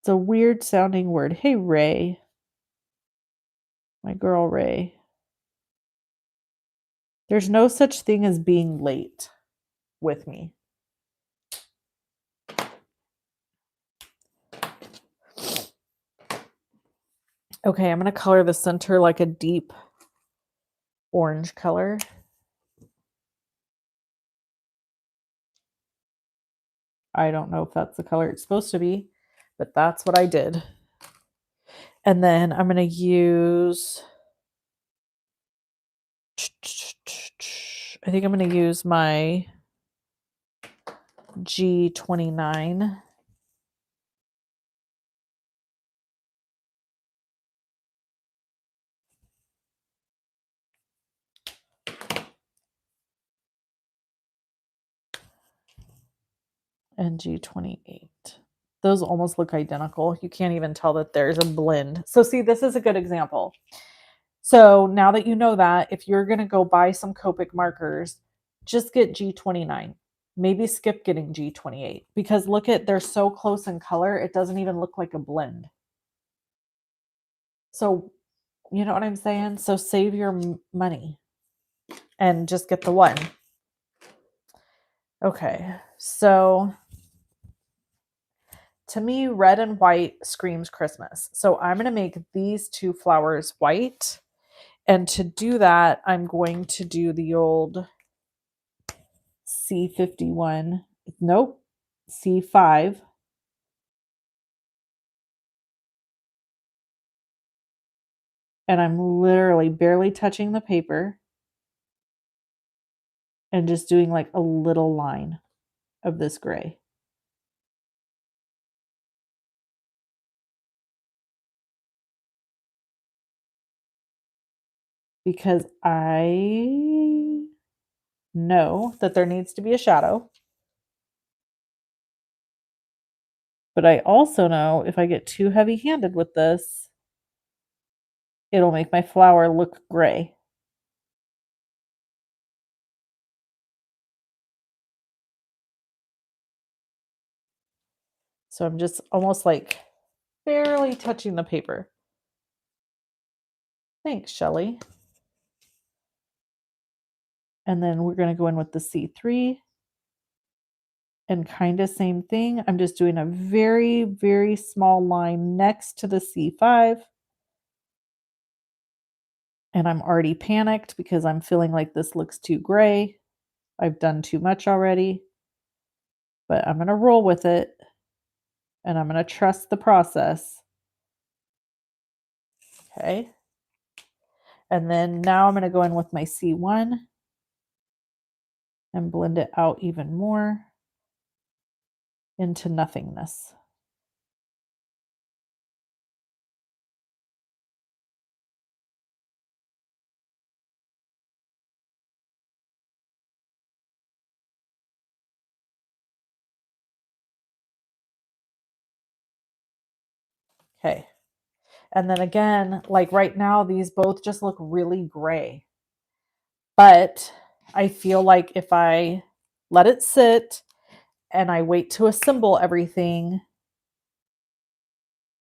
It's a weird sounding word. Hey, Ray. My girl, Ray. There's no such thing as being late with me. Okay, I'm going to color the center like a deep orange color. I don't know if that's the color it's supposed to be, but that's what I did. And then I'm going to use, I think I'm going to use my G29. And G28. Those almost look identical. You can't even tell that there's a blend. So see, this is a good example. So now that you know that, if you're going to go buy some Copic markers, just get G29. Maybe skip getting G28 because look at, they're so close in color, it doesn't even look like a blend. So, you know what I'm saying? So save your money and just get the one. Okay, so to me, red and white screams Christmas. So I'm going to make these two flowers white. And to do that, I'm going to do the old C51. Nope, C5. And I'm literally barely touching the paper and just doing like a little line of this gray. because I know that there needs to be a shadow. But I also know if I get too heavy-handed with this, it'll make my flower look gray. So I'm just almost like barely touching the paper. Thanks, Shelly. And then we're going to go in with the C3 and kind of same thing. I'm just doing a very, very small line next to the C5. And I'm already panicked because I'm feeling like this looks too gray. I've done too much already, but I'm going to roll with it and I'm going to trust the process. Okay. And then now I'm going to go in with my C1 and blend it out even more into nothingness. Okay. And then again, like right now, these both just look really gray. But I feel like if I let it sit and I wait to assemble everything,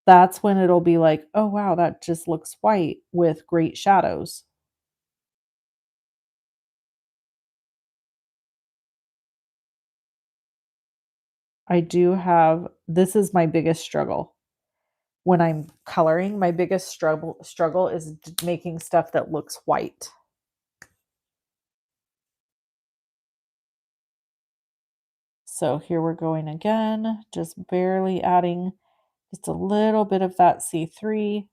that's when it'll be like, oh, wow, that just looks white with great shadows. I do have, this is my biggest struggle. When I'm coloring, my biggest struggle is making stuff that looks white. So here we're going again, just barely adding just a little bit of that C3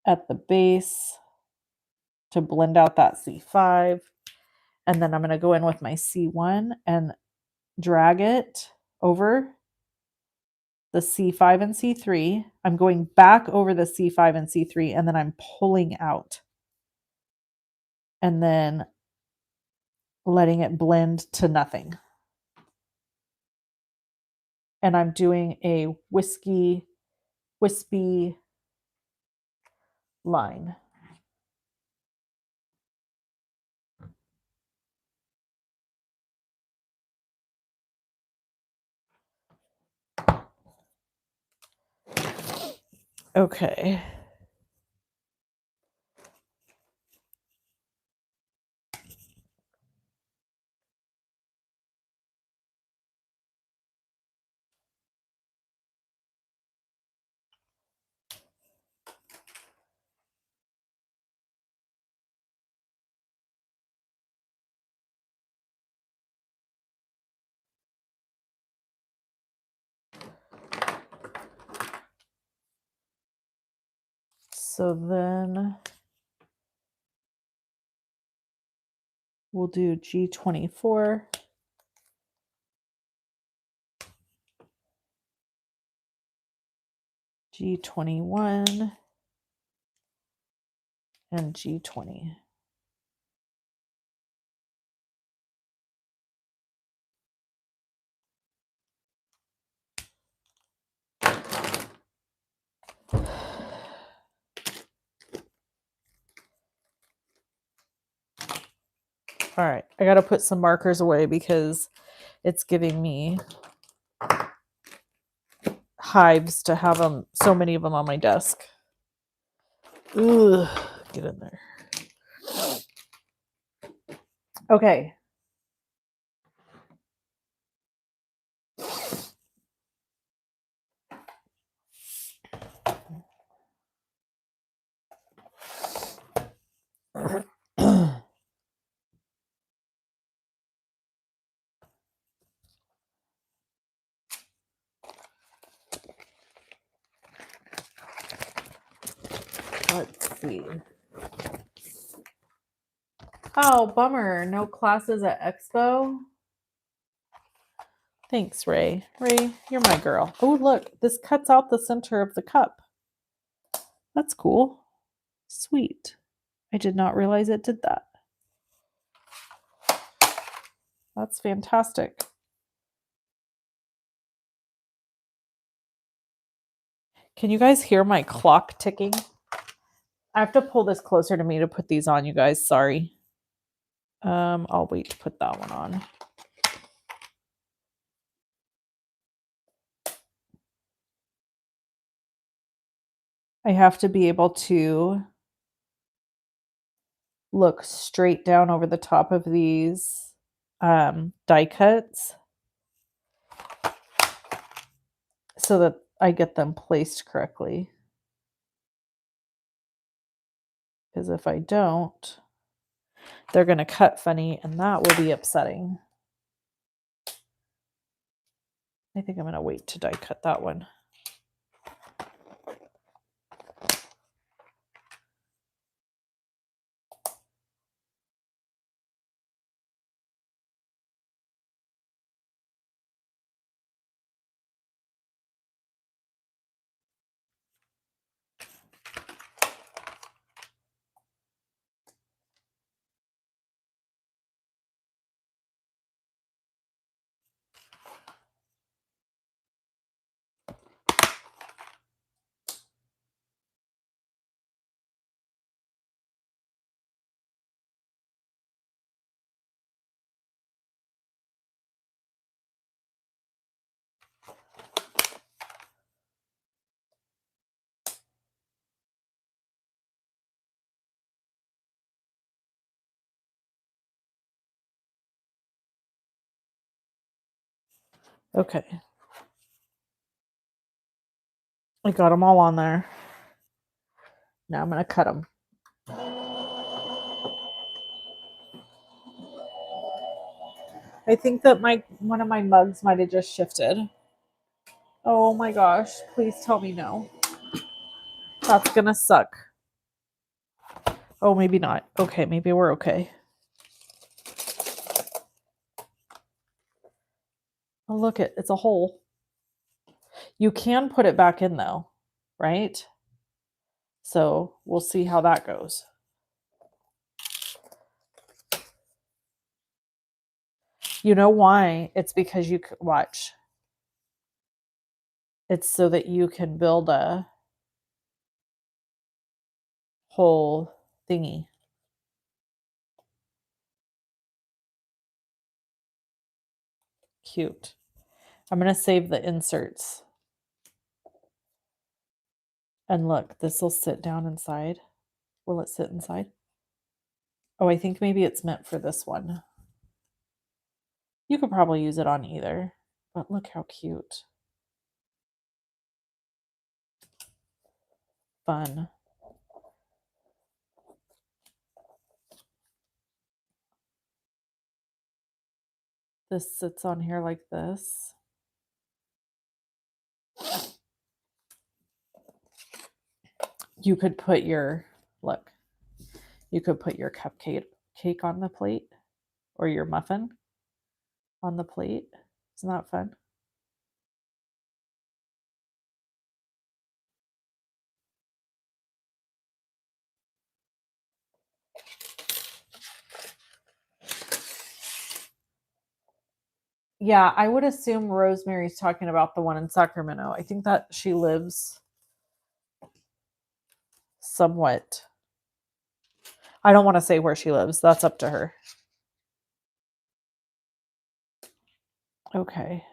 at the base to blend out that C5. And then I'm going to go in with my C1 and drag it over the C5 and C3. I'm going back over the C5 and C3, and then I'm pulling out. And then letting it blend to nothing. And I'm doing a wispy line. Okay. So then we'll do G24. G21 and G20. All right, I got to put some markers away because it's giving me hives to have them, so many of them on my desk. Ugh, get in there. Okay. Let's see. Oh, bummer. No classes at Expo. Thanks, Ray. Ray, you're my girl. Oh, look, this cuts out the center of the cup. That's cool. Sweet. I did not realize it did that. That's fantastic. Can you guys hear my clock ticking? I have to pull this closer to me to put these on, you guys. Sorry. I'll wait to put that one on. I have to be able to look straight down over the top of these die cuts so that I get them placed correctly. Because if I don't, they're going to cut funny and that will be upsetting. I think I'm going to wait to die cut that one. Okay. I got them all on there. Now I'm going to cut them. I think that one of my mugs might have just shifted. Oh my gosh, please tell me no. That's going to suck. Oh, maybe not. Okay, maybe we're okay. Oh, look, it's a hole. You can put it back in though, right? So we'll see how that goes. You know why? It's because you could watch. It's so that you can build a whole thingy. Cute. I'm going to save the inserts. And look, this will sit down inside. Will it sit inside? Oh, I think maybe it's meant for this one. You could probably use it on either, but look how cute. Fun. This sits on here like this. You could put your, look, you could put your cake on the plate or your muffin on the plate. Isn't that fun? Yeah, I would assume Rosemary's talking about the one in Sacramento. I think that she lives somewhat. I don't want to say where she lives. That's up to her. Okay.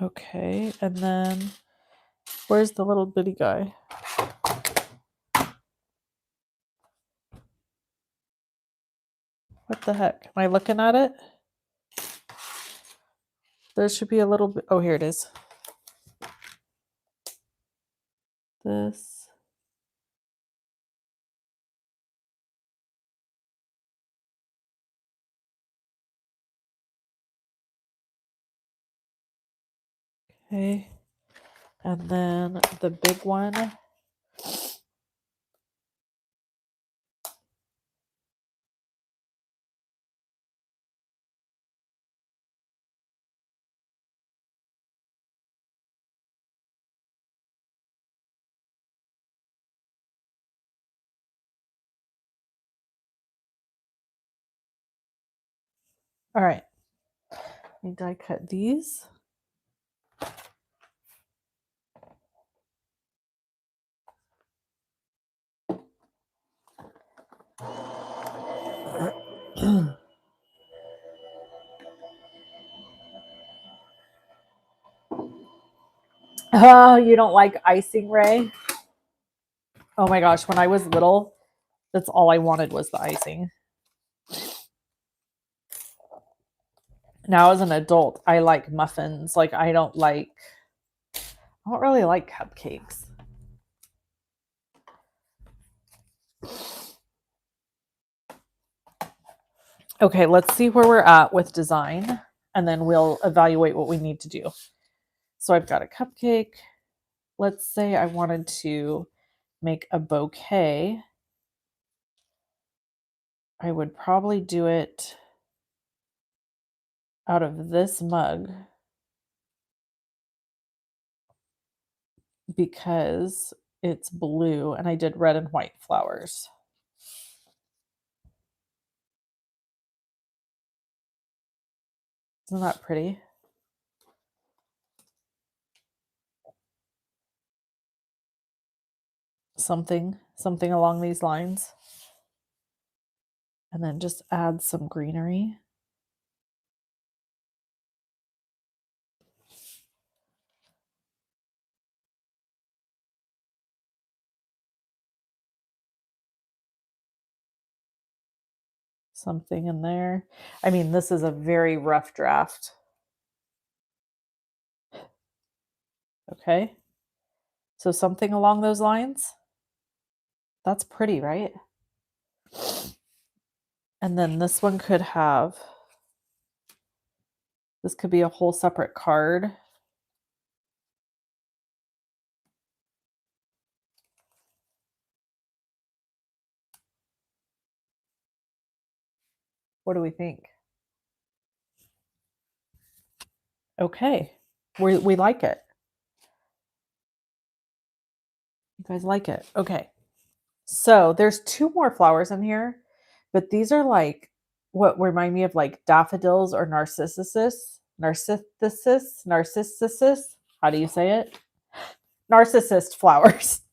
Okay, and then where's the little bitty guy? What the heck? Am I looking at it? There should be a little bit. Oh, here it is. This. Okay. And then the big one. All right. Let me die cut these. Oh, you don't like icing, Ray? Oh my gosh, when I was little, that's all I wanted was the icing. Now as an adult, I like muffins. Like I don't really like cupcakes. Okay, let's see where we're at with design and then we'll evaluate what we need to do. So I've got a cupcake. Let's say I wanted to make a bouquet. I would probably do it out of this mug because it's blue and I did red and white flowers. Isn't that pretty? Something along these lines. And then just add some greenery. Something in there. I mean, this is a very rough draft. Okay. So something along those lines. That's pretty, right? And then this one could have, this could be a whole separate card. What do we think? Okay. We like it. You guys like it. Okay. So there's two more flowers in here, but these are like what remind me of like daffodils or narcissus. Narcissus. How do you say it? Narcissus flowers.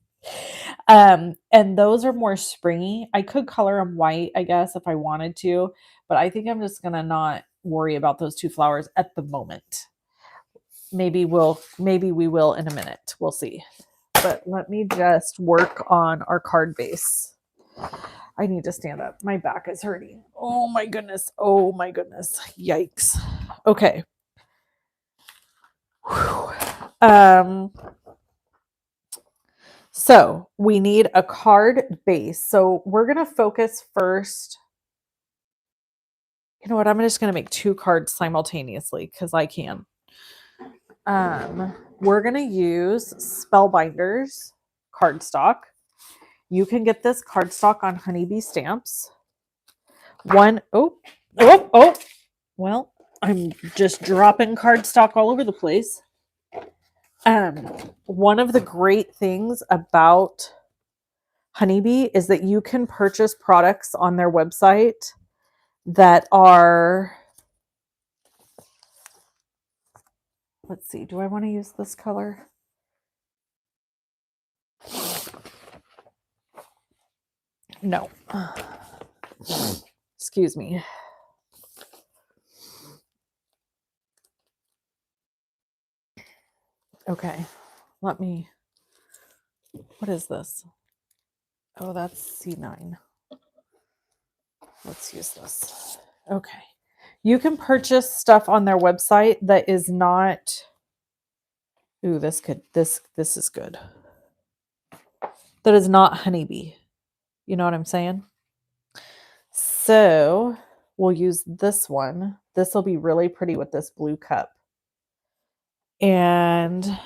And those are more springy. I could color them white, I guess, if I wanted to, but I think I'm just gonna not worry about those two flowers at the moment. Maybe we will in a minute. We'll see. But let me just work on our card base. I need to stand up. My back is hurting. Oh my goodness. Oh my goodness. Yikes. Okay. Whew. So we need a card base. So we're going to focus first. You know what? I'm just going to make two cards simultaneously because I can. We're going to use Spellbinders cardstock. You can get this cardstock on Honeybee Stamps. Oh. Well, I'm just dropping cardstock all over the place. One of the great things about Honeybee is that you can purchase products on their website that are, let's see, do I want to use this color? No. Excuse me. Okay, what is this? Oh, that's C9. Let's use this. Okay. You can purchase stuff on their website that is not, ooh, this is good. That is not Honeybee. You know what I'm saying? So we'll use this one. This will be really pretty with this blue cup. And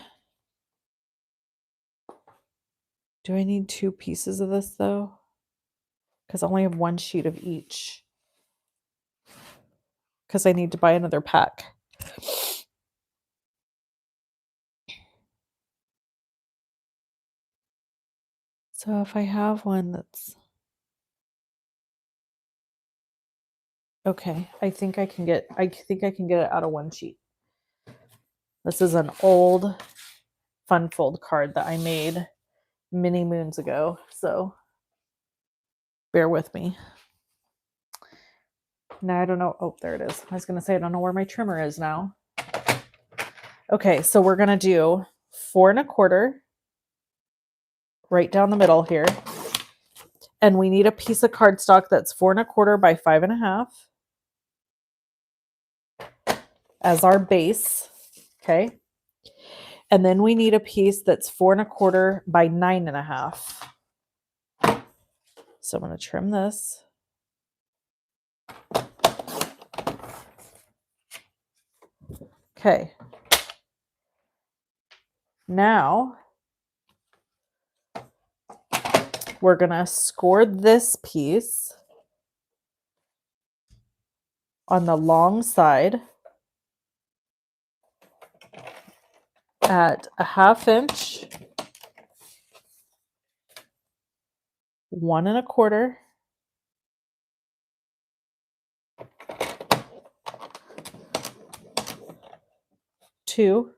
do I need 2 pieces of this though? Because I only have 1 sheet of each. Because I need to buy another pack. So if I have one that's okay, I think I can get it out of 1 sheet. This is an old fun fold card that I made many moons ago, so bear with me. Now I don't know. Oh, there it is. I was going to say I don't know where my trimmer is now. Okay, so we're going to do 4 1/4 right down the middle here. And we need a piece of cardstock that's 4 1/4 by 5 1/2 as our base. Okay. And then we need a piece that's 4 1/4 by 9 1/2. So I'm going to trim this. Okay. Now we're going to score this piece on the long side at a 1/2 inch, 1 1/4, 2,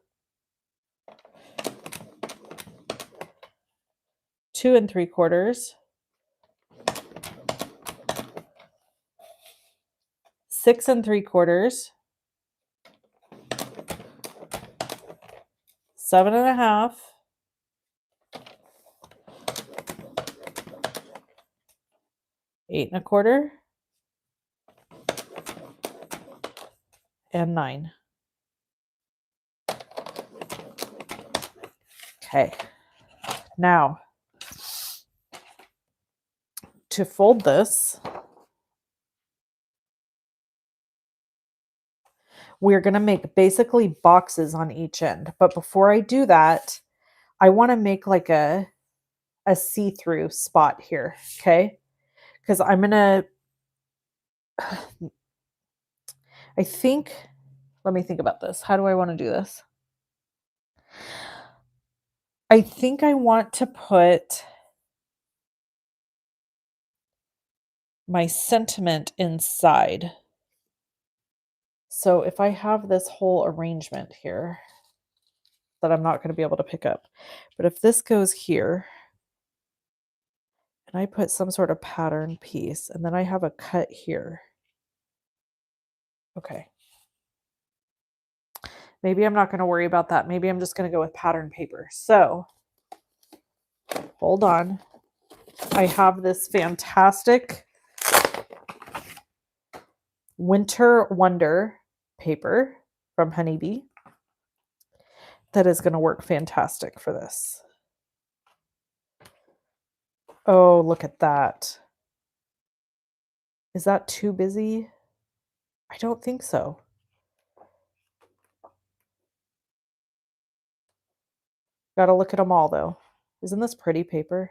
2 3/4, 6 3/4, 7 1/2, 8 1/4, and 9. Okay. Now, to fold this, we're going to make basically boxes on each end. But before I do that, I want to make like a see-through spot here, okay? Because I'm going to, I think, let me think about this. How do I want to do this? I think I want to put my sentiment inside. So if I have this whole arrangement here that I'm not going to be able to pick up, but if this goes here and I put some sort of pattern piece and then I have a cut here. Okay. Maybe I'm not going to worry about that. Maybe I'm just going to go with pattern paper. So hold on. I have this fantastic Winter Wonder paper from Honeybee that is going to work fantastic for this. Oh, look at that. Is that too busy? I don't think so. Got to look at them all though. Isn't this pretty paper?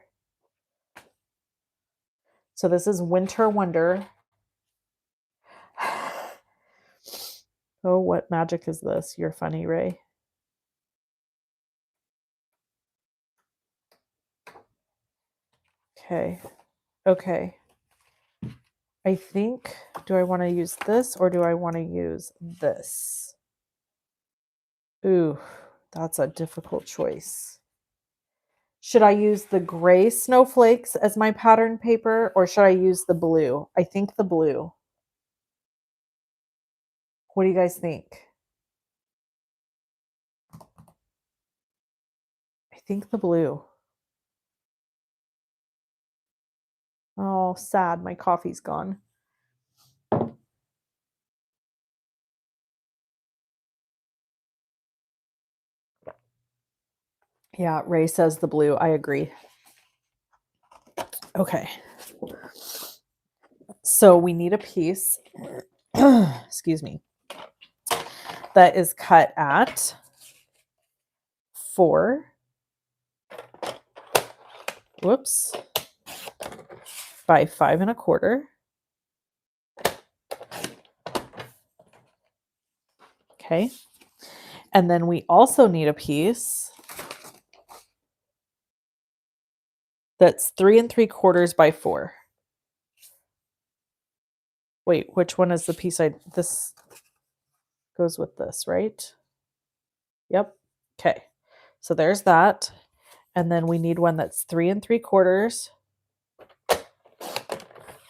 So this is Winter Wonder. Oh, what magic is this? You're funny, Ray. Okay. Okay. I think, do I want to use this or do I want to use this? Ooh, that's a difficult choice. Should I use the gray snowflakes as my pattern paper or should I use the blue? I think the blue. What do you guys think? I think the blue. Oh, sad. My coffee's gone. Yeah, Ray says the blue. I agree. Okay. So we need a piece, excuse me, that is cut at 4. Whoops. By 5 1/4. Okay. And then we also need a piece that's 3 3/4 by 4. Wait, which one is the piece this goes with this, right? Yep. Okay. So there's that. And then we need one that's 3 3/4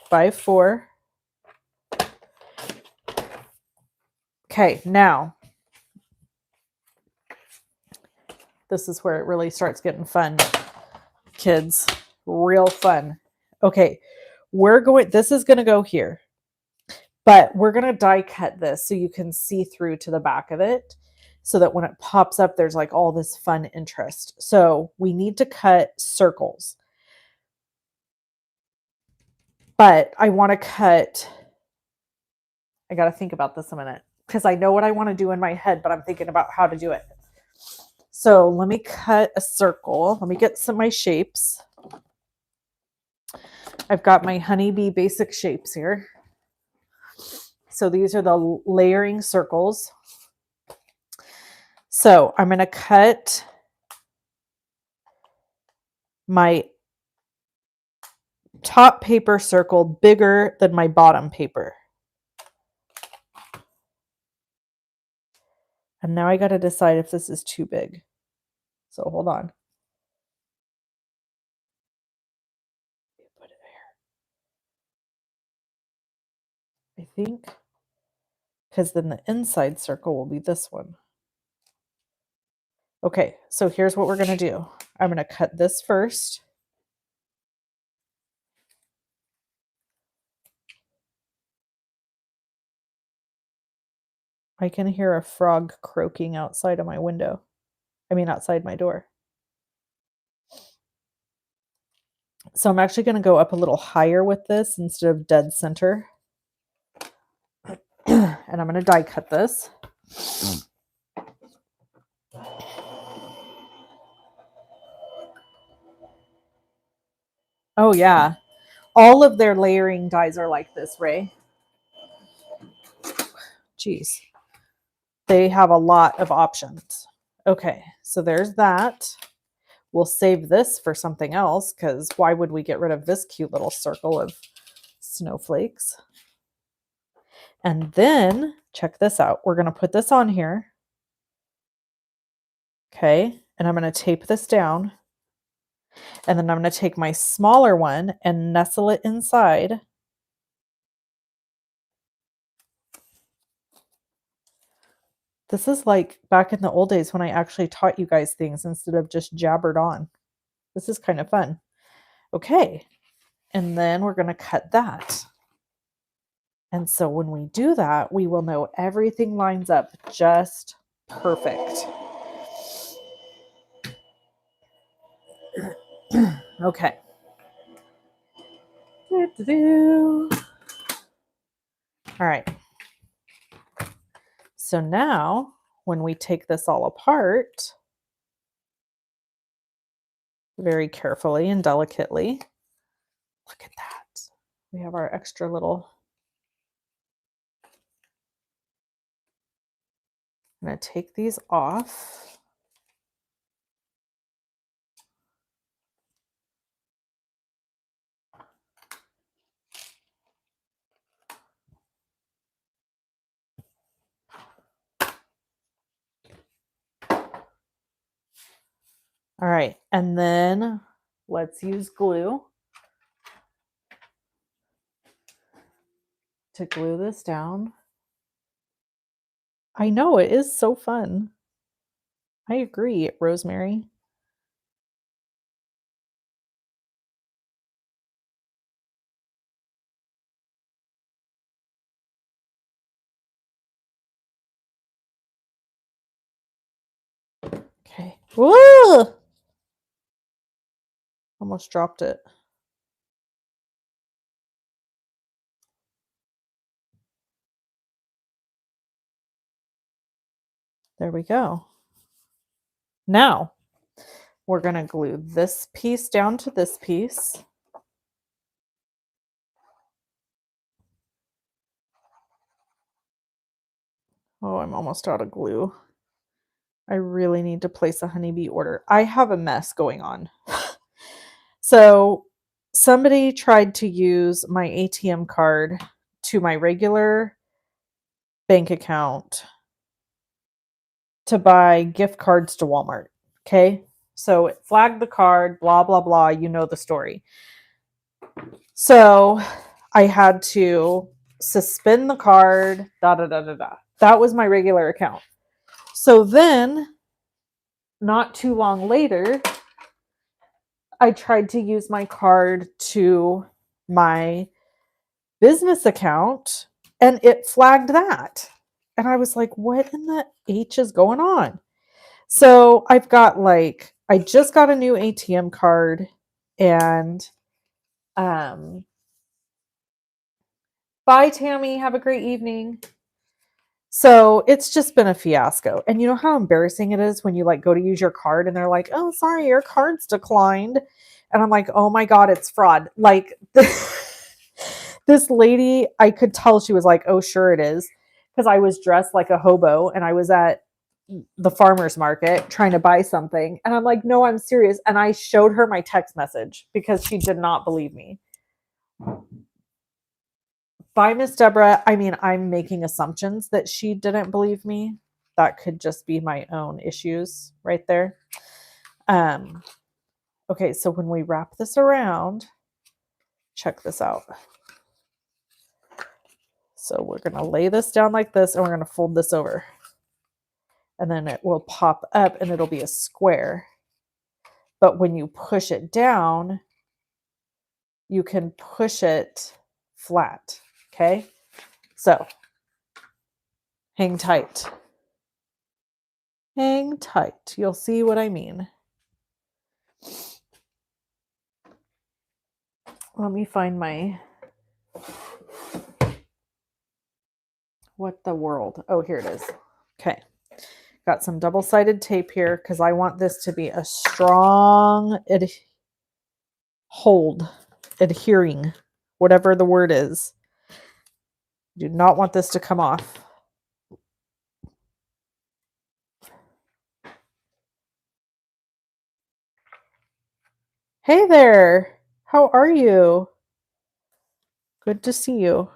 by 4. Okay, now this is where it really starts getting fun, kids. Real fun. Okay, this is going to go here, but we're going to die cut this so you can see through to the back of it so that when it pops up, there's like all this fun interest. So we need to cut circles, but I want to cut, I got to think about this a minute because I know what I want to do in my head, but I'm thinking about how to do it. So let me cut a circle. Let me get my shapes. I've got my honeybee basic shapes here. So these are the layering circles. So I'm going to cut my top paper circle bigger than my bottom paper. And now I got to decide if this is too big. So hold on. Put it there. I think because then the inside circle will be this one. Okay, so here's what we're going to do. I'm going to cut this first. I can hear a frog croaking outside of my window. I mean, outside my door. So I'm actually going to go up a little higher with this instead of dead center. And I'm going to die cut this. Oh, yeah. All of their layering dies are like this, Ray. Jeez. They have a lot of options. Okay, so there's that. We'll save this for something else because why would we get rid of this cute little circle of snowflakes? And then, check this out. We're going to put this on here. Okay, and I'm going to tape this down. And then I'm going to take my smaller one and nestle it inside. This is like back in the old days when I actually taught you guys things instead of just jabbered on. This is kind of fun. Okay, and then we're going to cut that. And so when we do that, we will know everything lines up just perfect. Okay. All right. So now when we take this all apart, very carefully and delicately, look at that. We have our extra little, I'm going to take these off. All right, and then let's use glue to glue this down. I know, it is so fun. I agree, Rosemary. Okay. Whoa! Almost dropped it. There we go. Now, we're going to glue this piece down to this piece. Oh, I'm almost out of glue. I really need to place a honeybee order. I have a mess going on. So somebody tried to use my ATM card to my regular bank account to buy gift cards to Walmart. Okay. So it flagged the card, blah, blah, blah. You know the story. So I had to suspend the card, da, da, da, da, da. That was my regular account. So then, not too long later, I tried to use my card to my business account and it flagged that. And I was like, what in the H is going on? So I've got I just got a new ATM card and bye Tammy, have a great evening. So it's just been a fiasco. And you know how embarrassing it is when you go to use your card and they're like, oh, sorry, your card's declined. And I'm like, oh my God, it's fraud. This lady, I could tell she was like, oh, sure it is. Because I was dressed like a hobo and I was at the farmer's market trying to buy something. And I'm like, no, I'm serious. And I showed her my text message because she did not believe me. Bye, Miss Deborah. I mean, I'm making assumptions that she didn't believe me. That could just be my own issues right there. Okay, so when we wrap this around, check this out. So we're going to lay this down like this and we're going to fold this over. And then it will pop up and it'll be a square. But when you push it down, you can push it flat. Okay, so hang tight. Hang tight. You'll see what I mean. Let me find my, what the world? Oh, here it is. Okay. Got some double-sided tape here because I want this to be a strong adhering, whatever the word is. Do not want this to come off. Hey there. How are you? Good to see you.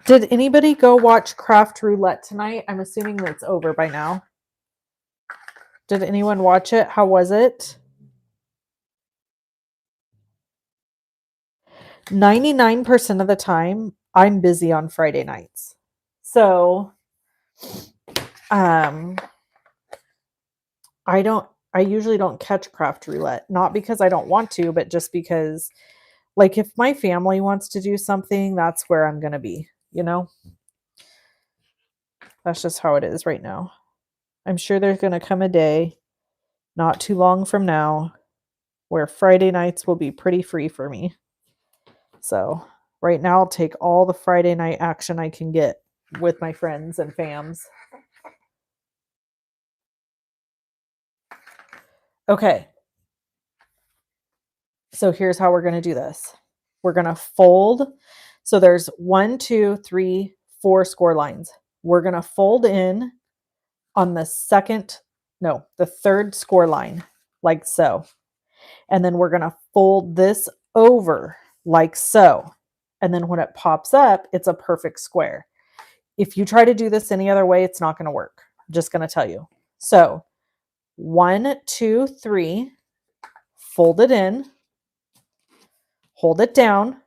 Did anybody go watch Craft Roulette tonight? I'm assuming that's over by now. Did anyone watch it? How was it? 99% of the time, I'm busy on Friday nights. So, I usually don't catch Craft Roulette, not because I don't want to, but just because if my family wants to do something, that's where I'm going to be, That's just how it is right now. I'm sure there's going to come a day not too long from now where Friday nights will be pretty free for me. So right now I'll take all the Friday night action I can get with my friends and fams. Okay. So here's how we're going to do this. We're going to fold. So there's 1, 2, 3, 4 score lines. We're going to fold in on the third score line, like so. And then we're going to fold this over like so. And then when it pops up, it's a perfect square. If you try to do this any other way, it's not going to work. I'm just going to tell you. So 1, 2, 3, fold it in, hold it down,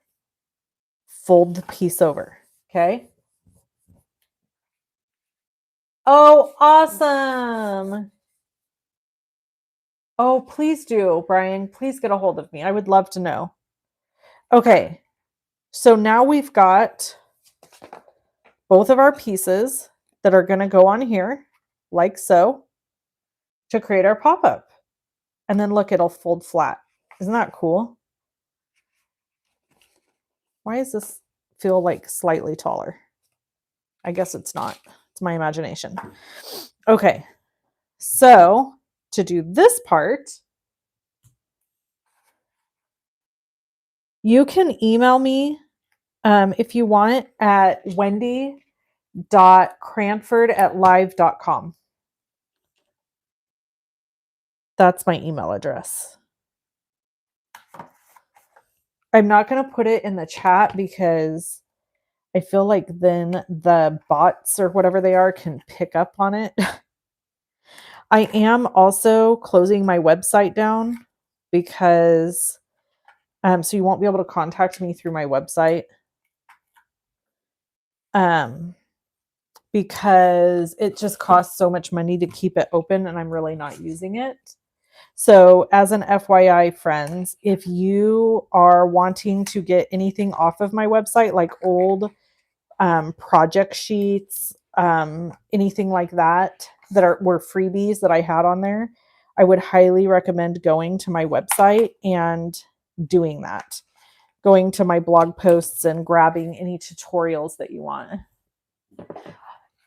fold the piece over. Okay. Oh, awesome. Oh, please do, Brian. Please get a hold of me. I would love to know. Okay. So now we've got both of our pieces that are going to go on here, like so, to create our pop-up. And then look, it'll fold flat. Isn't that cool? Why does this feel like slightly taller? I guess it's not. It's my imagination. Okay. So to do this part, you can email me if you want at wendy.cranford@live.com. That's my email address. I'm not going to put it in the chat because I feel like then the bots or whatever they are can pick up on it. I am also closing my website down because so you won't be able to contact me through my website. Because it just costs so much money to keep it open and I'm really not using it. So, as an FYI, friends, if you are wanting to get anything off of my website, like old project sheets, anything like that, were freebies that I had on there, I would highly recommend going to my website and doing that. Going to my blog posts and grabbing any tutorials that you want.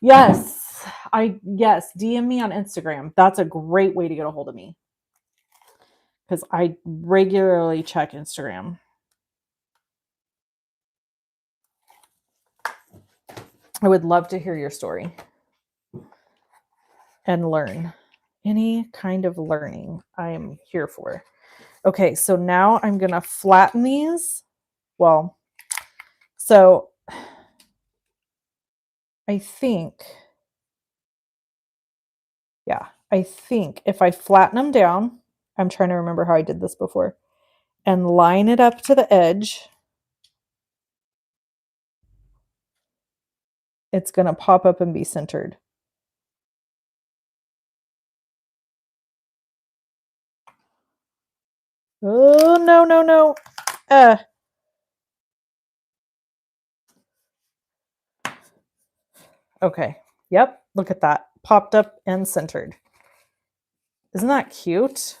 Yes, DM me on Instagram. That's a great way to get a hold of me because I regularly check Instagram. I would love to hear your story and learn. Any kind of learning I am here for. Okay, so now I'm going to flatten these. Well, so I think if I flatten them down, I'm trying to remember how I did this before, and line it up to the edge, it's going to pop up and be centered. Oh, no. Okay. Yep. Look at that. Popped up and centered. Isn't that cute?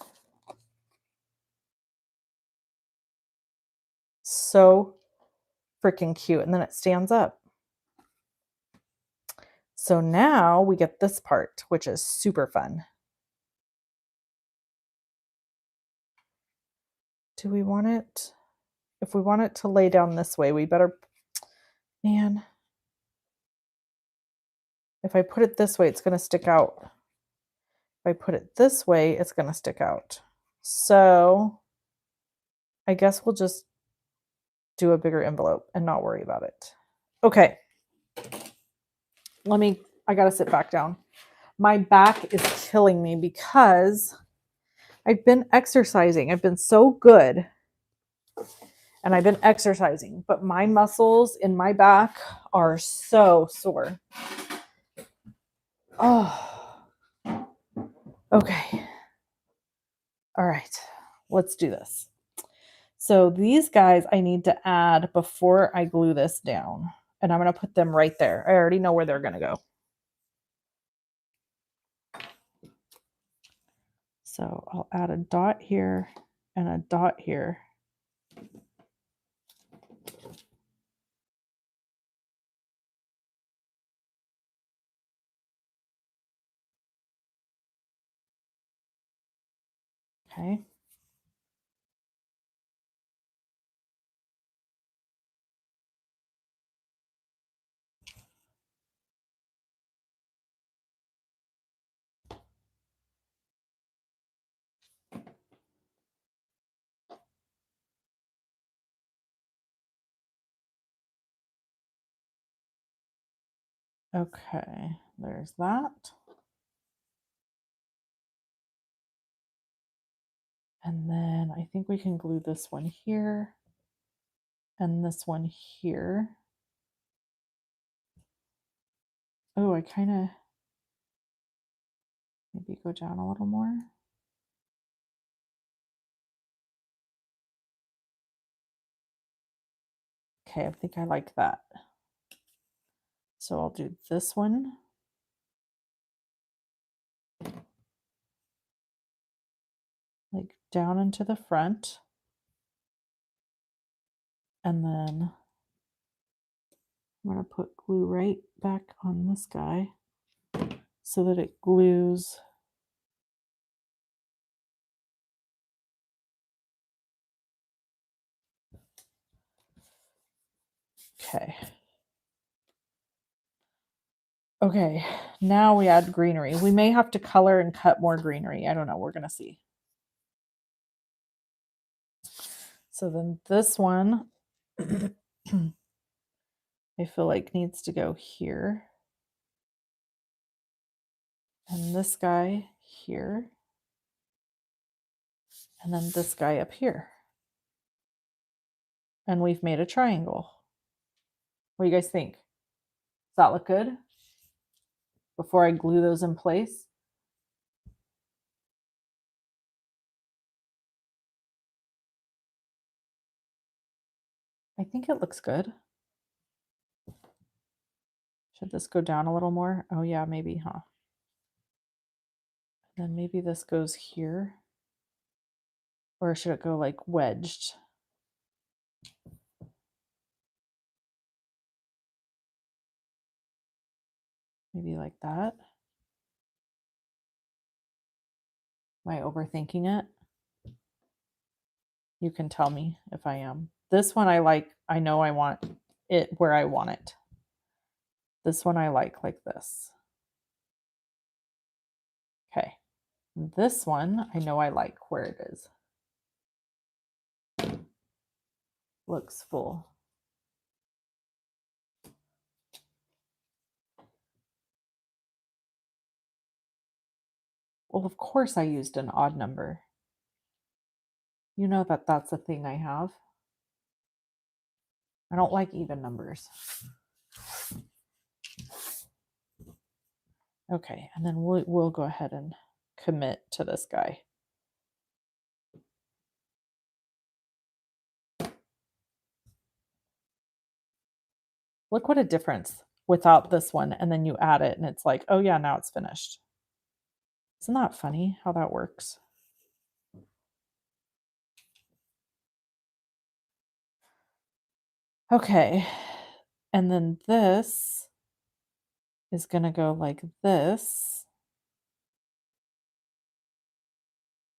So freaking cute. And then it stands up. So now we get this part, which is super fun. Do we want it? If we want it to lay down this way, we better, man, if I put it this way, it's going to stick out. If I put it this way, it's going to stick out. So I guess we'll just do a bigger envelope and not worry about it. Okay. I got to sit back down. My back is killing me because I've been exercising. I've been so good and I've been exercising, but my muscles in my back are so sore. Oh, okay. All right, let's do this. So these guys I need to add before I glue this down, and I'm going to put them right there. I already know where they're going to go. So I'll add a dot here and a dot here. Okay. Okay, there's that. And then I think we can glue this one here and this one here. Oh, I kind of maybe go down a little more. Okay, I think I like that. So I'll do this one. Like down into the front. And then I'm going to put glue right back on this guy so that it glues. Okay. Okay, now we add greenery. We may have to color and cut more greenery. I don't know. We're going to see. So then this one, I feel like needs to go here. And this guy here. And then this guy up here. And we've made a triangle. What do you guys think? Does that look good? Before I glue those in place? I think it looks good. Should this go down a little more? Oh yeah, maybe, huh? And then maybe this goes here. Or should it go like wedged? Maybe like that. Am I overthinking it? You can tell me if I am. This one I like. I know I want it where I want it. This one I like this. Okay. This one I know I like where it is. Looks full. Well, of course I used an odd number. You know that that's a thing I have. I don't like even numbers. Okay, and then we'll go ahead and commit to this guy. Look what a difference without this one, and then you add it and it's like, oh yeah, now it's finished. Isn't that funny how that works? Okay, and then this is going to go like this,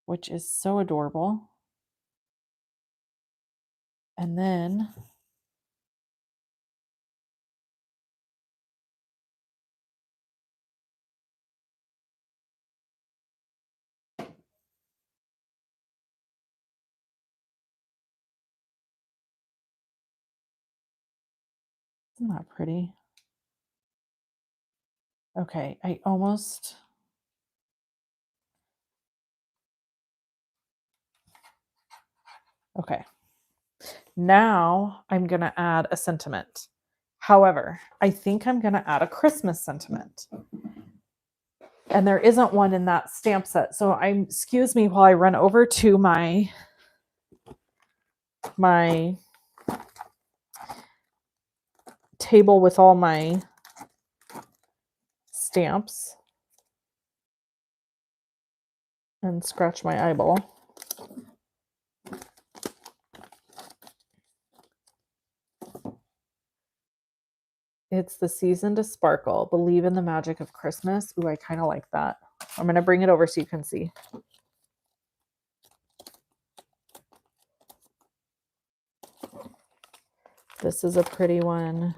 which is so adorable. And then isn't that pretty? Okay, I almost... Okay. Now I'm going to add a sentiment. However, I think I'm going to add a Christmas sentiment. And there isn't one in that stamp set. So excuse me while I run over to my table with all my stamps and scratch my eyeball. It's the season to sparkle. Believe in the magic of Christmas. Ooh, I kind of like that. I'm going to bring it over so you can see. This is a pretty one.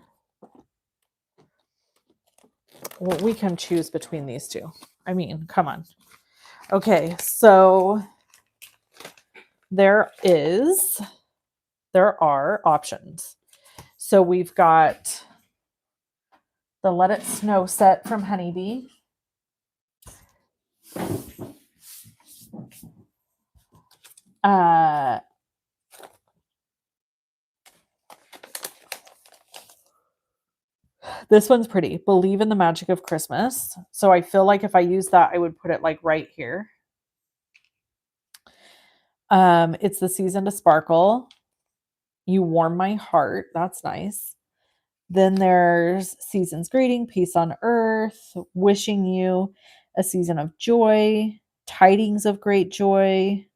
Well, we can choose between these two. I mean, come on. Okay, so there are options. So we've got the Let It Snow set from Honeybee. This one's pretty. Believe in the magic of Christmas. So I feel like if I use that, I would put it like right here. It's the season to sparkle. You warm my heart. That's nice. Then there's season's greeting, peace on earth, wishing you a season of joy, tidings of great joy.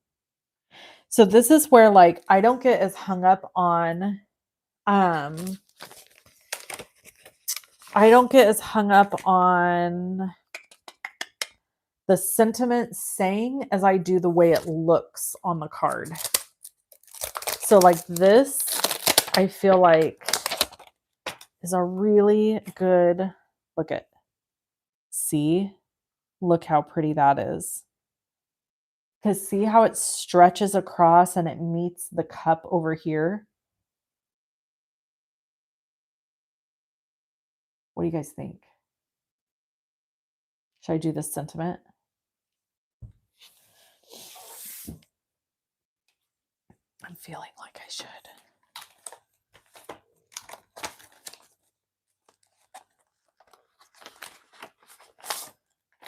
So this is where like I don't get as hung up on I don't get as hung up on the sentiment saying as I do the way it looks on the card. So like this, I feel like is a really good look at. See, look how pretty that is. Because see how it stretches across and it meets the cup over here? What do you guys think? Should I do this sentiment? I'm feeling like I should.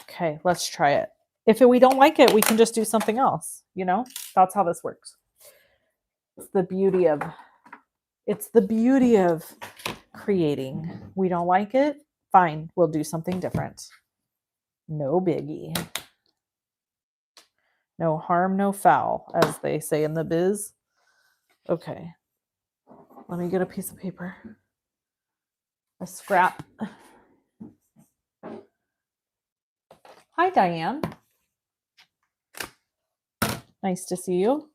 Okay, let's try it. If we don't like it, we can just do something else, you know? That's how this works. It's the beauty of creating. We don't like it? Fine, we'll do something different. No biggie. No harm, no foul, as they say in the biz. Okay. Let me get a piece of paper. A scrap. Hi, Diane. Nice to see you.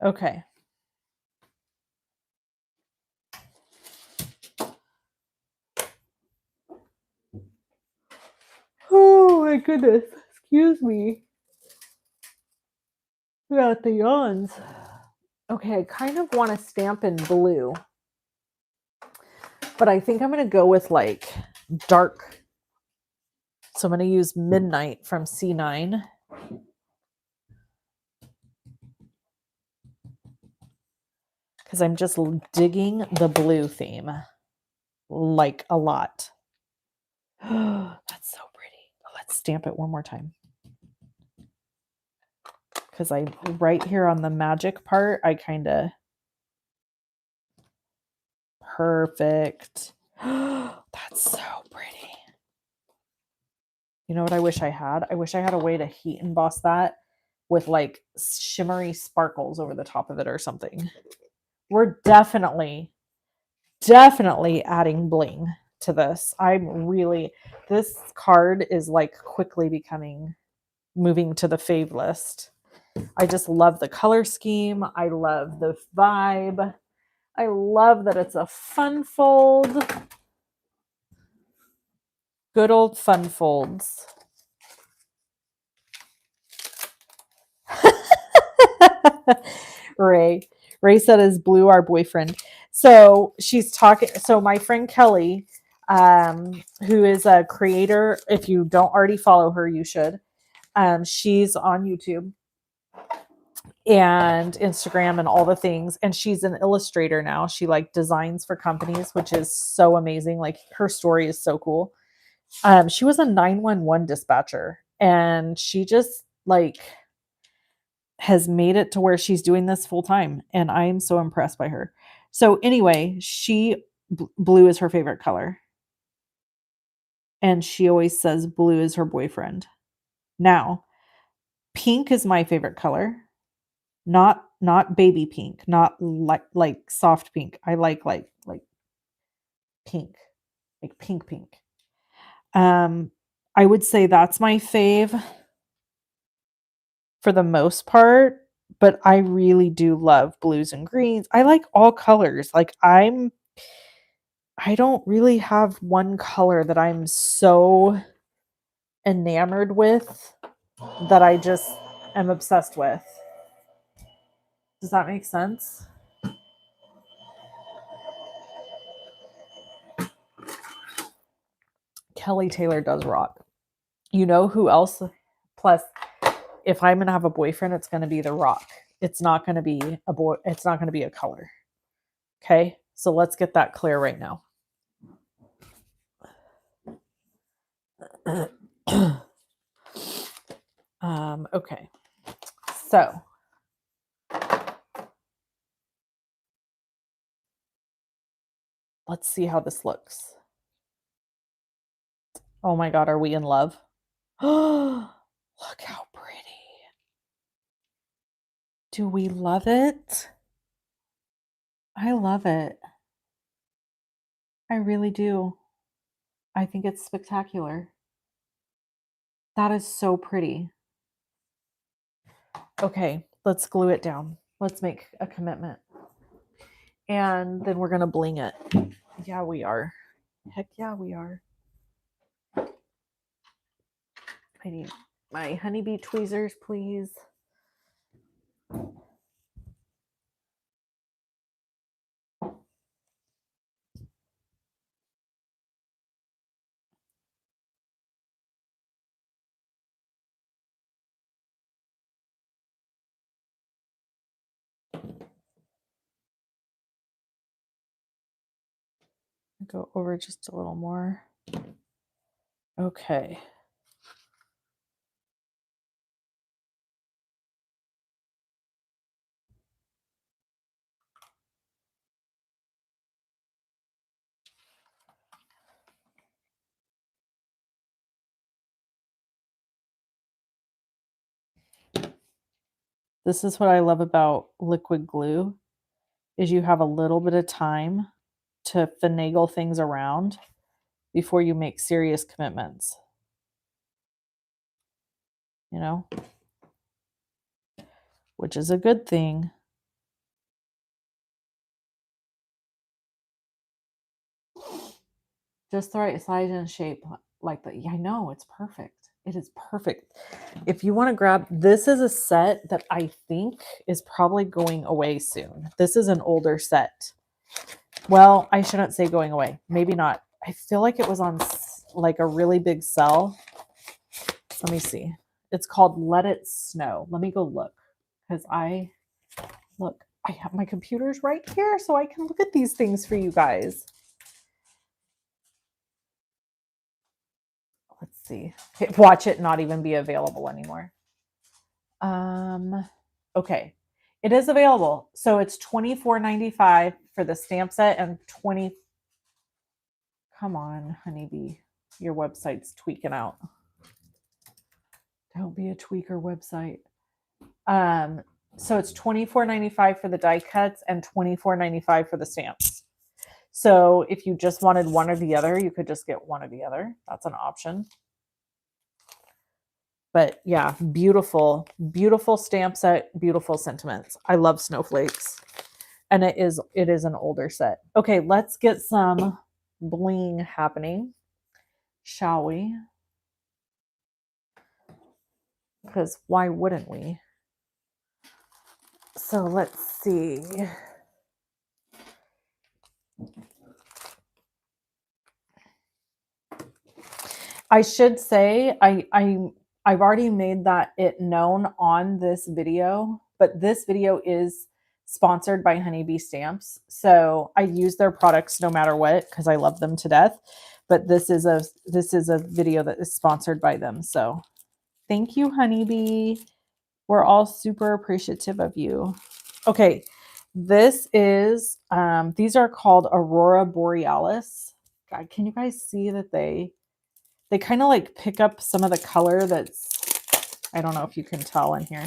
Okay. Oh my goodness. Excuse me. We got the yawns. Okay, I kind of want to stamp in blue. But I think I'm going to go with like dark. So I'm going to use Midnight from C9. Because I'm just digging the blue theme like a lot. That's so pretty. Let's stamp it one more time. Because I right here on the magic part, I kind of perfect. That's so pretty. You know what I wish I had? I wish I had a way to heat emboss that with like shimmery sparkles over the top of it or something. We're definitely adding bling to this. This card is like quickly moving to the fave list. I just love the color scheme. I love the vibe. I love that it's a fun fold. Good old fun folds. Ray said is Blue our boyfriend. So she's talking. So my friend Kelly, who is a creator, if you don't already follow her, you should. She's on YouTube and Instagram and all the things. And she's an illustrator now. She like designs for companies, which is so amazing. Like her story is so cool. She was a 911 dispatcher and she just like has made it to where she's doing this full time. And I am so impressed by her. So anyway, blue is her favorite color. And she always says blue is her boyfriend. Now, pink is my favorite color. Not baby pink, not like soft pink. I like pink, like pink. I would say that's my fave for the most part, but I really do love blues and greens. I like all colors. Like I don't really have one color that I'm so enamored with that I just am obsessed with. Does that make sense? Kelly Taylor does rock. You know who else? Plus, if I'm gonna have a boyfriend, it's gonna be The Rock. It's not gonna be a boy. It's not gonna be a color. Okay, so let's get that clear right now. Okay, so let's see how this looks. Oh my God, are we in love? Look how pretty. Do we love it? I love it. I really do. I think it's spectacular. That is so pretty. Okay, let's glue it down. Let's make a commitment. And then we're going to bling it. Yeah, we are. Heck yeah, we are. I need my honeybee tweezers, please. Go over just a little more. Okay. This is what I love about liquid glue is you have a little bit of time to finagle things around before you make serious commitments. You know? Which is a good thing. Just the right size and shape like that. Yeah, I know, it's perfect. It is perfect. If you want to grab, this is a set that I think is probably going away soon. This is an older set. Well, I shouldn't say going away. Maybe not. I feel like it was on like a really big sell. Let me see. It's called Let It Snow. Let me go look because I have my computer's right here so I can look at these things for you guys. Let's see. Watch it not even be available anymore. Okay. It is available. So it's $24.95 for the stamp set and 20. Come on, honeybee. Your website's tweaking out. Don't be a tweaker website. So it's $24.95 for the die cuts and $24.95 for the stamps. So if you just wanted one or the other, you could just get one or the other. That's an option. But yeah, beautiful, beautiful stamp set, beautiful sentiments. I love snowflakes. And it is an older set. Okay, let's get some bling happening, shall we? Because why wouldn't we? So let's see. I should say I've already made that it known on this video, but this video is sponsored by Honeybee Stamps. So I use their products no matter what because I love them to death. But this is a video that is sponsored by them. So thank you, Honeybee. We're all super appreciative of you. Okay, this is these are called Aurora Borealis. God, can you guys see that they kind of like pick up some of the color that's, I don't know if you can tell in here.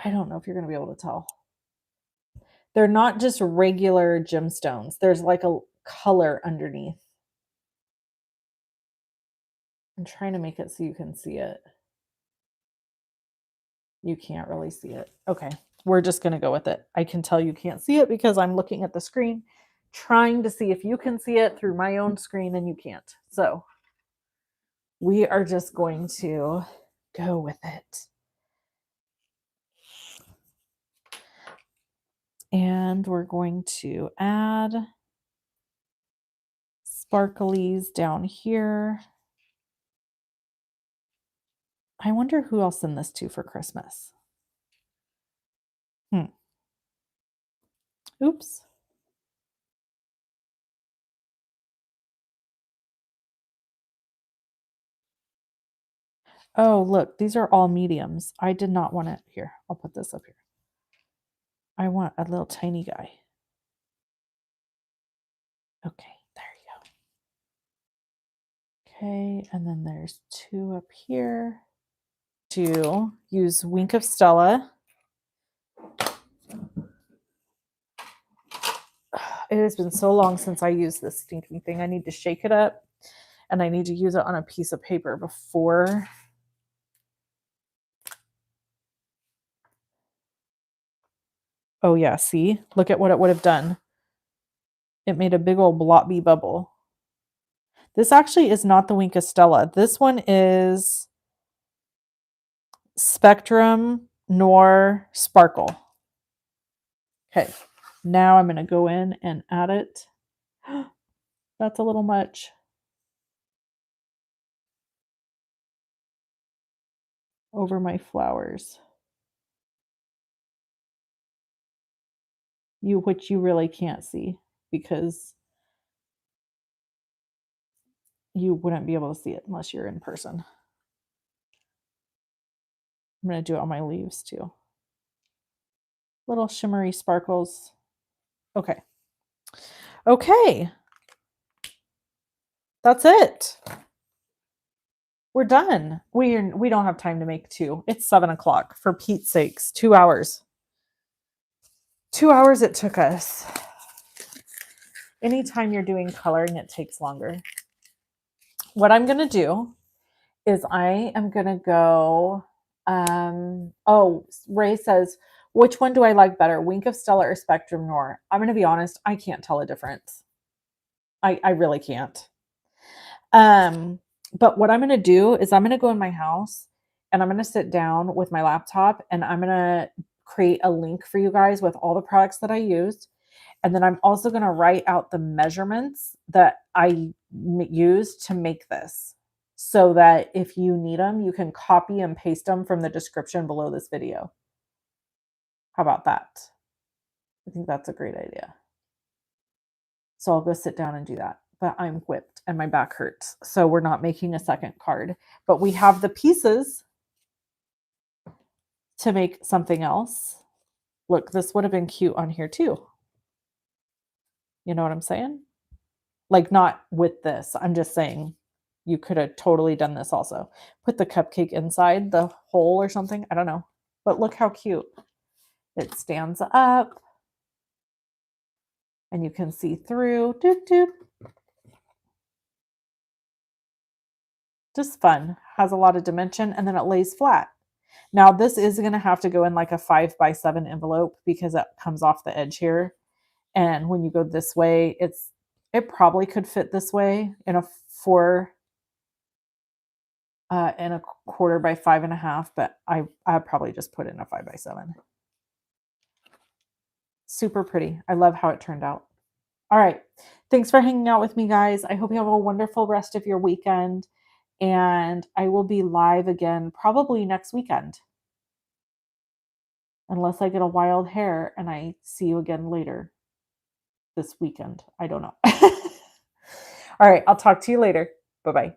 I don't know if you're going to be able to tell. They're not just regular gemstones. There's like a color underneath. I'm trying to make it so you can see it. You can't really see it. Okay, we're just going to go with it. I can tell you can't see it because I'm looking at the screen, trying to see if you can see it through my own screen and you can't. So we are just going to go with it. And we're going to add sparklies down here. I wonder who I'll send this to for Christmas. Oops. Oh, look, these are all mediums. I did not want it here. I'll put this up here. I want a little tiny guy. Okay, there you Okay, and then there's 2 up here. To use Wink of Stella. It has been so long since I used this stinking thing. I need to shake it up and I need to use it on a piece of paper before. Oh yeah, see? Look at what it would have done. It made a big old blobby bubble. This actually is not the Wink of Stella. This one is Spectrum Noir Sparkle. Okay, now I'm going to go in and add it. That's a little much. Over my flowers. Which you really can't see because you wouldn't be able to see it unless you're in person. I'm going to do it on my leaves too. Little shimmery sparkles. Okay. Okay. That's it. We're done. We don't have time to make 2. It's 7 o'clock. For Pete's sakes, 2 hours. 2 hours it took us. Anytime you're doing coloring, it takes longer. What I'm going to do is I am going to go, Ray says, which one do I like better, Wink of Stella or Spectrum Noir? I'm going to be honest, I can't tell a difference. I really can't. But what I'm going to do is I'm going to go in my house and I'm going to sit down with my laptop and I'm going to create a link for you guys with all the products that I used. And then I'm also going to write out the measurements that I used to make this so that if you need them, you can copy and paste them from the description below this video. How about that? I think that's a great idea. So I'll go sit down and do that. But I'm whipped and my back hurts. So we're not making a second card. But we have the pieces to make something else. Look, this would have been cute on here too. You know what I'm saying? Like not with this. I'm just saying you could have totally done this also. Put the cupcake inside the hole or something. I don't know. But look how cute. It stands up. And you can see through. Doop, doop. Just fun. Has a lot of dimension and then it lays flat. Now this is going to have to go in like a 5x7 envelope because it comes off the edge here. And when you go this way, it probably could fit this way in a 4 and a quarter by 5.5, but I probably just put it in a 5x7. Super pretty. I love how it turned out. All right. Thanks for hanging out with me, guys. I hope you have a wonderful rest of your weekend. And I will be live again probably next weekend. Unless I get a wild hair and I see you again later this weekend. I don't know. All right. I'll talk to you later. Bye-bye.